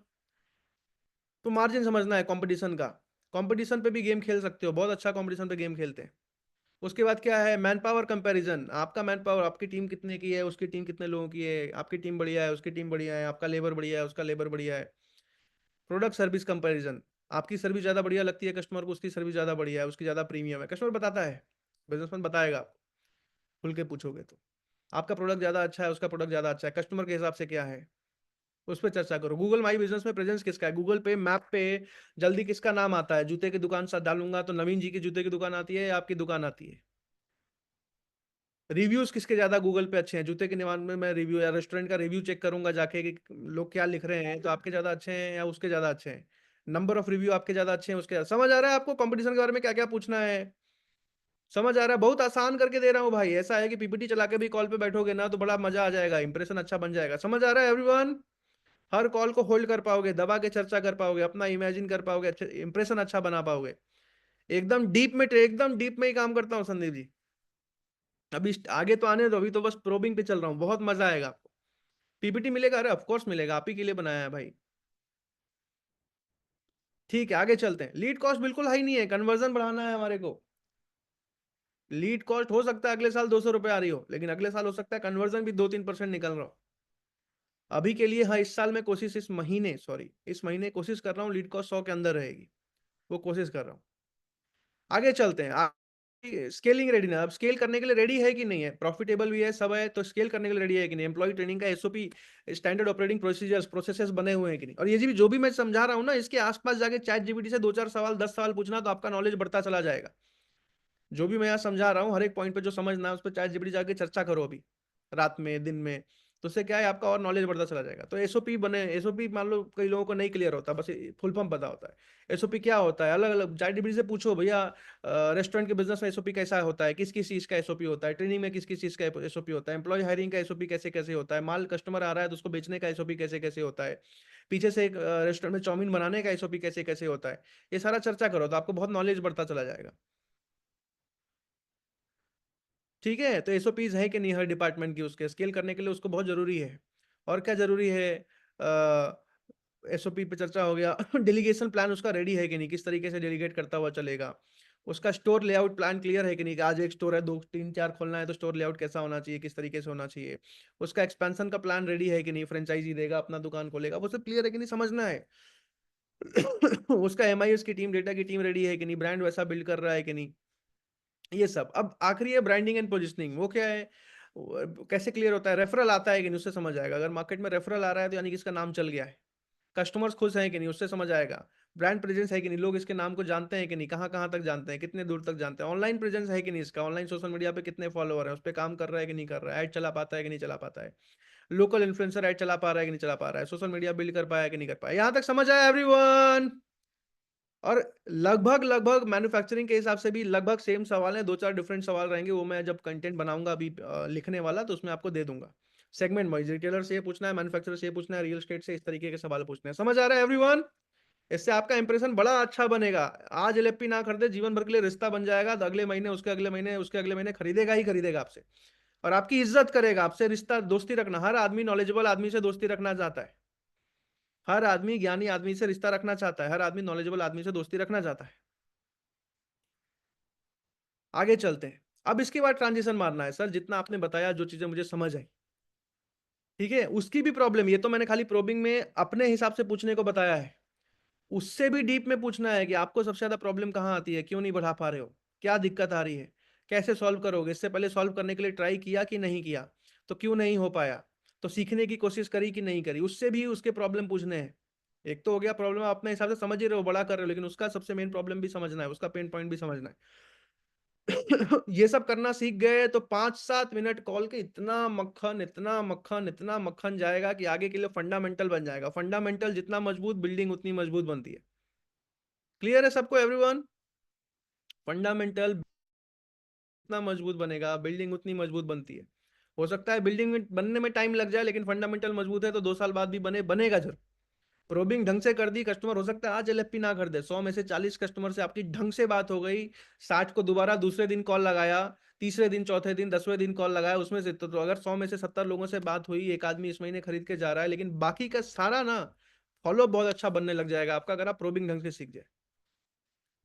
S1: तो मार्जिन समझना है कंपटीशन का। कंपटीशन पे भी गेम खेल सकते हो, बहुत अच्छा कंपटीशन पे गेम खेलते हैं। उसके बाद क्या है, मैन पावर कंपैरिजन, आपका मैन पावर, आपकी टीम कितने की है, उसकी टीम कितने लोगों की है, आपकी टीम बढ़िया है, उसकी टीम बढ़िया है, आपका लेबर बढ़िया है, उसका लेबर बढ़िया है। प्रोडक्ट सर्विस कंपैरिजन, आपकी सर्विस ज्यादा बढ़िया लगती है कस्टमर को, उसकी सर्विस ज्यादा बढ़िया है, उसकी ज्यादा प्रीमियम है, कस्टमर बताता है, बिजनेसमैन बताएगा आपको, खुल के पूछोगे तो। आपका प्रोडक्ट ज्यादा अच्छा है, उसका प्रोडक्ट ज्यादा अच्छा है, कस्टमर के हिसाब से क्या है, उस पर चर्चा करो। गूगल माई बिजनेस में प्रेजेंस किसका है, गूगल पे मैप पे जल्दी किसका नाम आता है, जूते की दुकान साथ डालूंगा तो नवीन जी की जूते की दुकान आती है या आपकी दुकान आती है। रिव्यूज किसके ज्यादा गूगल पे अच्छे हैं, जूते के निवान में मैं रिव्यू या रेस्टोरेंट का रिव्यू चेक करूंगा जाके कि लोग क्या लिख रहे हैं, तो आपके ज्यादा अच्छे हैं या उसके ज्यादा अच्छे हैं। नंबर ऑफ रिव्यू आपके ज्यादा अच्छे हैं उसके ज्यादा। समझ आ रहा है आपको कंपटीशन के बारे में क्या क्या पूछना है? समझ आ रहा है, बहुत आसान करके दे रहा हूँ भाई, ऐसा है कि पीपीटी चला के भी कॉल पे बैठोगे ना तो बड़ा मजा आ जाएगा, इंप्रेशन अच्छा बन जाएगा। समझ आ रहा है एवरीवन? हर कॉल को होल्ड कर पाओगे, दबा के चर्चा कर पाओगे, अपना इमेजिन कर पाओगे, अच्छे इंप्रेशन अच्छा बना पाओगे। एकदम डीप में ही काम करता हूँ संदीप जी। अभी आगे तो आने दो, अभी तो बस प्रोबिंग पे चल रहा हूँ, बहुत मजा आएगा आपको। पीपीटी मिलेगा, अरे ऑफकोर्स मिलेगा, आप ही के लिए बनाया है भाई। ठीक है, आगे चलते हैं। लीड कॉस्ट बिल्कुल हाई नहीं है, कन्वर्जन बढ़ाना है हमारे को। लीड कॉस्ट हो सकता है अगले साल 200 रुपए आ रही हो, लेकिन अगले साल हो सकता है कन्वर्जन भी 2 3% निकल रहा हो। अभी के लिए हाँ, इस साल में कोशिश, इस महीने कोशिश कर रहा हूँ लीड कॉस्ट 100 के अंदर रहेगी, वो कोशिश कर रहा हूँ। आगे चलते हैं। स्केलिंग रेडीनेस, अब स्केल करने के लिए रेडी है कि नहीं है, प्रॉफिटेबल भी है, सब है, तो स्केल करने के लिए रेडी है कि नहीं, एम्प्लॉय ट्रेनिंग का SOP, standard operating procedures, processes बने हुए हैं कि नहीं। और ये जो भी मैं समझा रहा हूँ ना, इसके आसपास जाके चैट जीपीटी से 2-4 सवाल, 10 सवाल पूछना, तो आपका नॉलेज बढ़ता चला जाएगा। जो भी मैं यहाँ समझा रहा हूँ, हर एक पॉइंट पे जो समझना है उस पर चैट जीपीटी जाके चर्चा करो अभी, रात में, दिन में। तो उससे क्या है, आपका और नॉलेज बढ़ता चला जाएगा। तो एसओपी बने, एसओपी मान लो कई लोगों को नहीं क्लियर होता, बस फुल फॉर्म पता होता है। एसओपी क्या होता है, अलग अलग चैट जीपीटी से पूछो, भैया रेस्टोरेंट के बिजनेस में एसओपी कैसा होता है, किस किस चीज का एसओपी होता है, ट्रेनिंग में किस किस चीज का एसओपी होता है, एम्प्लॉय हायरिंग का एसओपी कैसे कैसे होता है, माल कस्टमर आ रहा है तो उसको बेचने का एसओपी कैसे कैसे होता है, पीछे से एक रेस्टोरेंट में चाउमीन बनाने का एसओपी कैसे कैसे होता है। ये सारा चर्चा करो तो आपको बहुत नॉलेज बढ़ता चला जाएगा। ठीक है, तो एसओपीज है कि नहीं हर डिपार्टमेंट की, उसके स्केल करने के लिए उसको बहुत जरूरी है। और क्या जरूरी है, एसओपी पे चर्चा हो गया। डेलीगेशन प्लान उसका रेडी है कि नहीं, किस तरीके से डेलीगेट करता हुआ चलेगा। उसका स्टोर लेआउट प्लान क्लियर है कि नहीं, कि आज एक स्टोर है, 2 3 4 खोलना है, तो स्टोर लेआउट कैसा होना चाहिए, किस तरीके से होना चाहिए। उसका एक्सपेंशन का प्लान रेडी है कि नहीं, फ्रेंचाइजी देगा, अपना दुकान खोलेगा, वो सब क्लियर है कि नहीं, समझना है। उसका एमआईएस की टीम, डेटा की टीम रेडी है कि नहीं, ब्रांड वैसा बिल्ड कर रहा है कि नहीं, ये सब। अब आखिरी है ब्रांडिंग एंड पोजिशनिंग, वो क्या है, कैसे क्लियर होता है, रेफरल आता है कि नहीं, उससे समझ आएगा। अगर मार्केट में रेफरल आ रहा है तो यानी कि इसका नाम चल गया है। कस्टमर्स खुश हैं कि नहीं, उससे समझ आएगा। ब्रांड प्रेजेंस है कि नहीं, लोग इसके नाम को जानते हैं कि नहीं, कहाँ कहाँ तक जानते हैं, कितने दूर तक जानते हैं। ऑनलाइन प्रेजेंस है कि नहीं इसका, ऑनलाइन सोशल मीडिया पे कितने फॉलोअर हैं, उस पर काम कर रहा है कि नहीं कर रहा है, ऐड चला पाता है कि नहीं चला पाता है, लोकल इन्फ्लुएंसर ऐड चला पा रहा है कि नहीं चला पा रहा है, सोशल मीडिया बिल्ड कर पाया कि नहीं कर पाया। यहाँ तक समझ आया एवरीवन। और लगभग लगभग मैन्युफैक्चरिंग के हिसाब से भी लगभग सेम सवाल है, 2-4 डिफरेंट सवाल रहेंगे, वो मैं जब कंटेंट बनाऊंगा अभी लिखने वाला, तो उसमें आपको दे दूंगा। सेगमेंट वाइज रिटेलर से ये पूछना है, मैन्युफैक्चरर से ये पूछना है, रियल एस्टेट से इस तरीके के सवाल पूछने हैं। समझ आ रहा है एवरीवन? इससे आपका इंप्रेशन बड़ा अच्छा बनेगा। आज एलएफपी ना खरीदे, जीवन भर के लिए रिश्ता बन जाएगा, तो अगले महीने, उसके अगले महीने, उसके अगले महीने खरीदेगा ही खरीदेगा आपसे। और आपकी इज्जत करेगा, आपसे रिश्ता दोस्ती रखना, हर आदमी नॉलेजेबल आदमी से दोस्ती रखना चाहता है। हर आदमी ज्ञानी आदमी से रिश्ता रखना चाहता है, हर आदमी नॉलेजेबल आदमी से दोस्ती रखना चाहता है। आगे चलते हैं। अब इसके बाद ट्रांजिशन मारना है सर, जितना आपने बताया, जो चीजें मुझे समझ आई, ठीक है, उसकी भी प्रॉब्लम, ये तो मैंने खाली प्रोबिंग में अपने हिसाब से पूछने को बताया है। उससे भी डीप में पूछना है कि आपको सबसे ज्यादा प्रॉब्लम कहाँ आती है, क्यों नहीं बढ़ा पा रहे हो, क्या दिक्कत आ रही है, कैसे सॉल्व करोगे, इससे पहले सॉल्व करने के लिए ट्राई किया कि नहीं किया, तो क्यों नहीं हो पाया, तो सीखने की कोशिश करी कि नहीं करी, उससे भी उसके प्रॉब्लम पूछने हैं। एक तो हो गया प्रॉब्लम, आप अपने हिसाब से समझ ही रहे हो, बड़ा कर रहे हो, लेकिन उसका सबसे मेन प्रॉब्लम भी समझना है, उसका पेन पॉइंट भी समझना है। ये सब करना सीख गए तो 5-7 मिनट कॉल के इतना मक्खन, इतना मक्खन, इतना मक्खन जाएगा कि आगे के लिए फंडामेंटल बन जाएगा। फंडामेंटल जितना मजबूत, बिल्डिंग उतनी मजबूत बनती है। क्लियर है सबको एवरीवन? फंडामेंटल जितना मजबूत बनेगा, बिल्डिंग उतनी मजबूत बनती है। हो सकता है बिल्डिंग में बनने में टाइम लग जाए, लेकिन फंडामेंटल मजबूत है तो 2 साल बाद भी बनेगा जरूर। प्रोबिंग ढंग से कर दी, कस्टमर हो सकता है आज एलएफपी ना कर दे, 100 में से 40 कस्टमर से आपकी ढंग से बात हो गई, 60 को दोबारा दूसरे दिन कॉल लगाया, तीसरे दिन, चौथे दिन, 10वें दिन कॉल लगाया, उसमें से तो अगर 100 में से 70 लोगों से बात हुई, एक आदमी इस महीने खरीद के जा रहा है, लेकिन बाकी का सारा ना फॉलो बहुत अच्छा बनने लग जाएगा आपका, अगर आप प्रोबिंग ढंग से सीख जाए।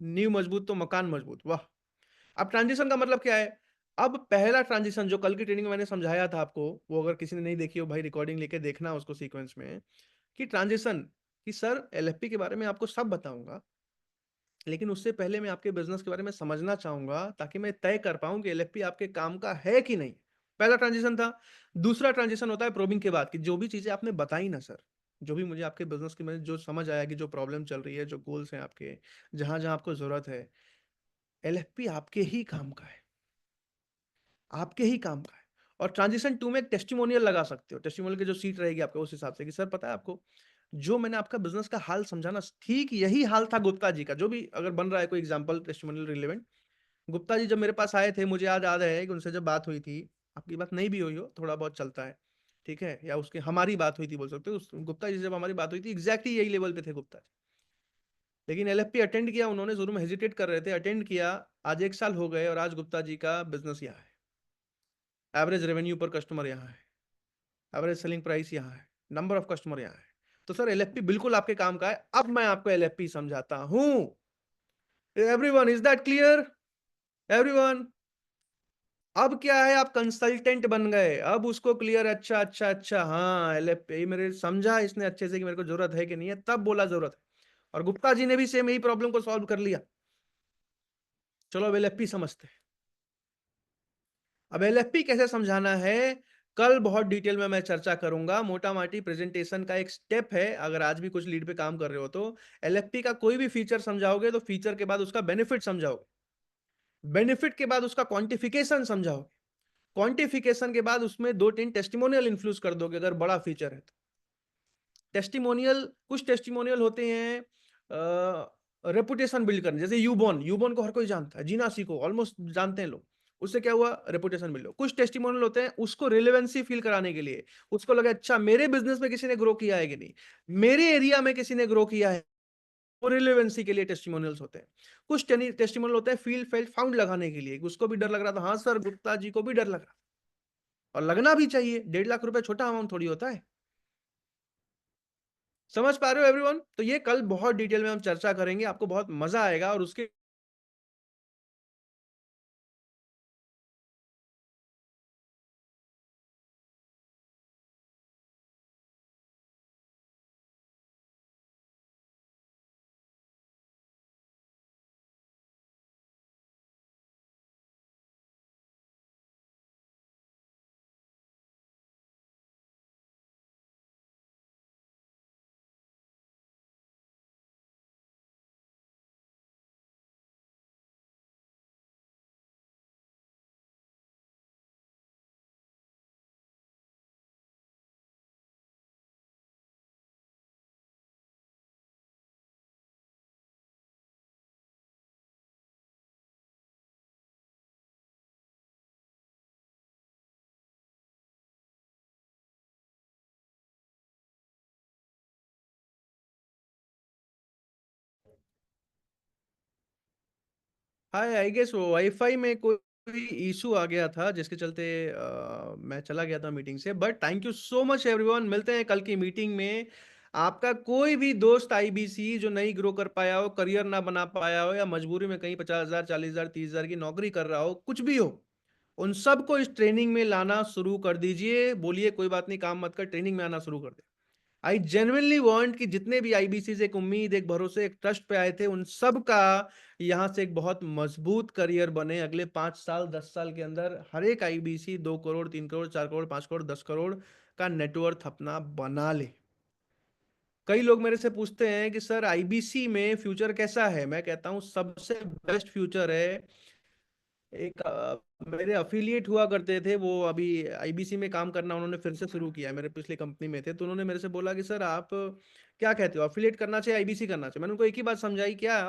S1: नींव मजबूत तो मकान मजबूत, वाह। अब ट्रांजिशन का मतलब क्या है? अब पहला ट्रांजिशन जो कल की ट्रेनिंग में मैंने समझाया था आपको, वो अगर किसी ने नहीं देखी हो भाई, रिकॉर्डिंग लेके देखना उसको सीक्वेंस में, कि ट्रांजिशन, कि सर एलएफपी के बारे में आपको सब बताऊंगा, लेकिन उससे पहले मैं आपके बिजनेस के बारे में समझना चाहूंगा, ताकि मैं तय कर पाऊं कि एलएफपी आपके काम का है कि नहीं। पहला ट्रांजिशन था। दूसरा ट्रांजिशन होता है प्रोबिंग के बाद, कि जो भी चीजें आपने बताई ना सर, जो भी मुझे आपके बिजनेस के में जो समझ आया, कि जो प्रॉब्लम चल रही है, जो गोल्स हैं आपके, जहां जहां आपको जरूरत है, एलएफपी आपके ही काम का है, आपके ही काम का है। और ट्रांजिशन 2 में एक टेस्टिमोनियल लगा सकते हो, टेस्टिमोनियल की जो सीट रहेगी आपके, उस हिसाब से, कि सर पता है आपको, जो मैंने आपका बिजनेस का हाल समझाना, ठीक यही हाल था गुप्ता जी का, जो भी अगर बन रहा है कोई example testimonial relevant. Gupta ji जब मेरे पास आए थे, मुझे आज याद है कि उनसे जब बात हुई थी, आपकी बात नहीं भी हुई हो, थोड़ा बहुत चलता है, ठीक है, या उसके हमारी बात हुई थी बोल सकते हो, गुप्ता जी से जब हमारी बात हुई थी, एग्जैक्टली यही लेवल पे थे गुप्ता जी। लेकिन एलएफपी अटेंड किया उन्होंने, शुरू में हेजिटेट कर रहे थे, अटेंड किया, आज 1 साल हो गए, और आज गुप्ता जी का बिजनेस यहाँ है, एवरेज रेवेन्यू पर कस्टमर यहाँ है, एवरेज सेलिंग प्राइस यहाँ है, नंबर ऑफ कस्टमर यहाँ है। तो सर एलएफपी बिल्कुल आपके काम का है। अब मैं आपको एलएफपी समझाता हूं। Everyone, is that clear everyone? अब क्या है, आप कंसल्टेंट बन गए, अब उसको क्लियर, अच्छा अच्छा अच्छा, हाँ एलएफपी मेरे समझा इसने अच्छे से कि मेरे को जरूरत है कि नहीं है, तब बोला जरूरत है। और गुप्ता जी ने भी सेम यही प्रॉब्लम को सॉल्व कर लिया। चलो अब एलएफपी समझते हैं। अब एलएफपी कैसे समझाना है, कल बहुत डिटेल में मैं चर्चा करूँगा। मोटा-माटी प्रेज़ेंटेशन का एक स्टेप है, अगर आज भी कुछ लीड पे काम कर रहे हो तो। एलएफपी का कोई भी फीचर समझाओगे तो फीचर के बाद उसका बेनिफिट समझाओगे। बेनिफिट के बाद उसका क्वांटिफिकेशन समझाओगे। क्वांटिफिकेशन के बाद उसमें 2-3 टेस्टिमोनियल इन्फ्लूज़ कर दोगे अगर बड़ा फीचर है तो। टेस्टिमोनियल कुछ टेस्टिमोनियल होते हैं रेपुटेशन बिल्ड करने, जैसे यूबॉन, यूबॉन को हर कोई जानता है, जीना सीखो ऑलमोस्ट जानते हैं लोग। उससे क्या हुआ? रेपुटेशन बिल्ड हो। कुछ टेस्टिमोनियल होते हैं उसको रिलेवेंसी फील कराने के लिए, उसको लगे अच्छा मेरे बिज़नेस में किसी ने ग्रो किया है कि नहीं, मेरे एरिया में किसी ने ग्रो किया है, वो रिलेवेंसी के लिए टेस्टिमोनियल्स होते हैं। कुछ टेस्टिमोनियल होते हैं फील फेल्ट फाउंड लगाने के लिए, उसको भी डर लग रहा था, हाँ सर गुप्ता जी को भी डर लग रहा और लगना भी चाहिए, 1.5 लाख रुपए छोटा अमाउंट थोड़ी होता है। समझ पा रहे हो एवरीवन? तो ये कल बहुत डिटेल में हम चर्चा करेंगे, आपको बहुत मजा आएगा और उसके हाय आई गेस वो वाईफाई में कोई इशू आ गया था जिसके चलते मैं चला गया था मीटिंग से, but thank you so much everyone, मिलते हैं कल की मीटिंग में। आपका कोई भी दोस्त आईबीसी जो नहीं ग्रो कर पाया हो, करियर ना बना पाया हो या मजबूरी में कहीं 50,000 40,000 30,000 की नौकरी कर रहा हो, कुछ भी हो, उन सबको इस ट्रेनिंग में लाना शुरू कर दीजिए। बोलिए कोई बात नहीं काम मत कर, ट्रेनिंग में आना शुरू कर दे। आई जेन्युइनली वांट कि जितने भी आईबीसी से एक उम्मीद, एक भरोसे, एक ट्रस्ट पे आए थे, उन सब का यहाँ से एक बहुत मजबूत करियर बने अगले 5 साल 10 साल के अंदर। हर एक आईबीसी 2 करोड़ 3 करोड़ 4 करोड़ 5 करोड़ 10 करोड़ का नेटवर्थ अपना बना ले। कई लोग मेरे से पूछते हैं कि सर आईबीसी में फ्यूचर कैसा है, मैं कहता हूँ सबसे बेस्ट फ्यूचर है। एक मेरे अफिलिएट हुआ करते थे, वो अभी आईबीसी में काम करना उन्होंने फिर से शुरू किया है, मेरे पिछले कंपनी में थे, तो उन्होंने मेरे से बोला कि सर आप क्या कहते हो, अफिलिएट करना चाहिए आईबीसी करना चाहिए? मैंने उनको एक ही बात समझाई, क्या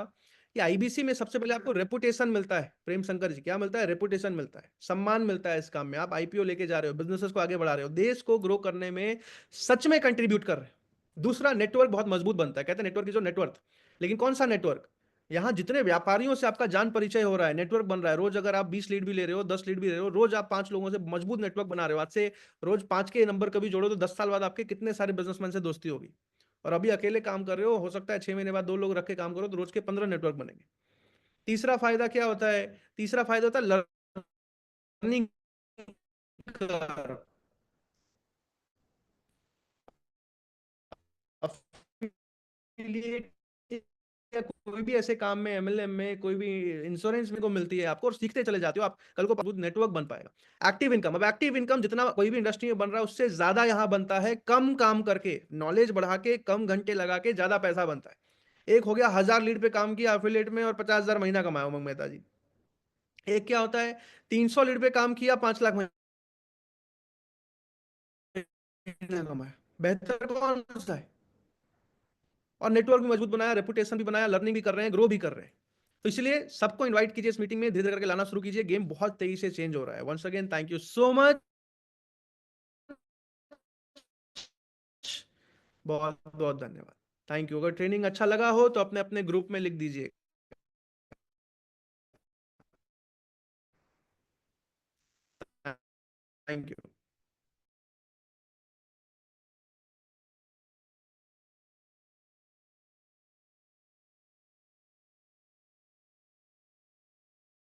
S1: कि आईबीसी में सबसे पहले आपको रेपुटेशन मिलता है। प्रेम शंकर जी, क्या मिलता है? रेपुटेशन मिलता है, सम्मान मिलता है। इस काम में आप आईपीओ लेके जा रहे हो, बिजनेसेस को आगे बढ़ा रहे हो, देश को ग्रो करने में सच में कंट्रीब्यूट कर रहे हो। दूसरा, नेटवर्क बहुत मजबूत बनता है, कहते हैं नेटवर्क इज योर नेटवर्थ। लेकिन कौन सा नेटवर्क? यहाँ जितने व्यापारियों से आपका जान परिचय हो रहा है, नेटवर्क बन रहा है, रोज अगर आप 20 लीड भी ले रहे हो, 10 लीड भी ले रहे हो, रोज आप 5 लोगों से मजबूत नेटवर्क बना रहे हो, आज से रोज 5 के नंबर कभी जोड़ो तो 10 साल बाद आपके कितने सारे बिजनेसमैन से दोस्ती होगी। और अभी अकेले काम कर रहे हो सकता है 6 महीने बाद 2 लोग रख के काम करो तो रोज के 15 नेटवर्क बनेंगे। तीसरा फायदा क्या होता है? तीसरा फायदा होता है लर्निंग कर्व। affiliate या कोई भी ऐसे काम में, एमएलएम में, कोई भी इंश्योरेंस में को मिलती है आपको और सीखते चले जाते हो आप, कल को मजबूत नेटवर्क बन पाएगा। एक्टिव इनकम, अब एक्टिव इनकम जितना कोई भी इंडस्ट्री में बन रहा है उससे ज्यादा यहाँ बनता है कम काम करके, नॉलेज बढ़ा के, कम घंटे लगा के ज्यादा पैसा बनता है। एक हो गया 1000 लीड पे काम किया एफिलिएट में और 50,000 महीना कमाया उमंग मेहता जी। एक क्या होता है 300 लीड पे काम किया 5 लाख महीना कमाया। बेहतर कौन सा है? और नेटवर्क भी मजबूत बनाया, रेपुटेशन भी बनाया, लर्निंग भी कर रहे हैं, ग्रो भी कर रहे हैं। तो इसलिए सबको इनवाइट कीजिए इस मीटिंग में, धीरे धीरे करके लाना शुरू कीजिए। गेम बहुत तेजी से चेंज हो रहा है। Once again thank you so much, बहुत बहुत धन्यवाद। Thank you. अगर ट्रेनिंग अच्छा लगा हो तो अपने अपने ग्रुप में लिख दीजिए। Thank you.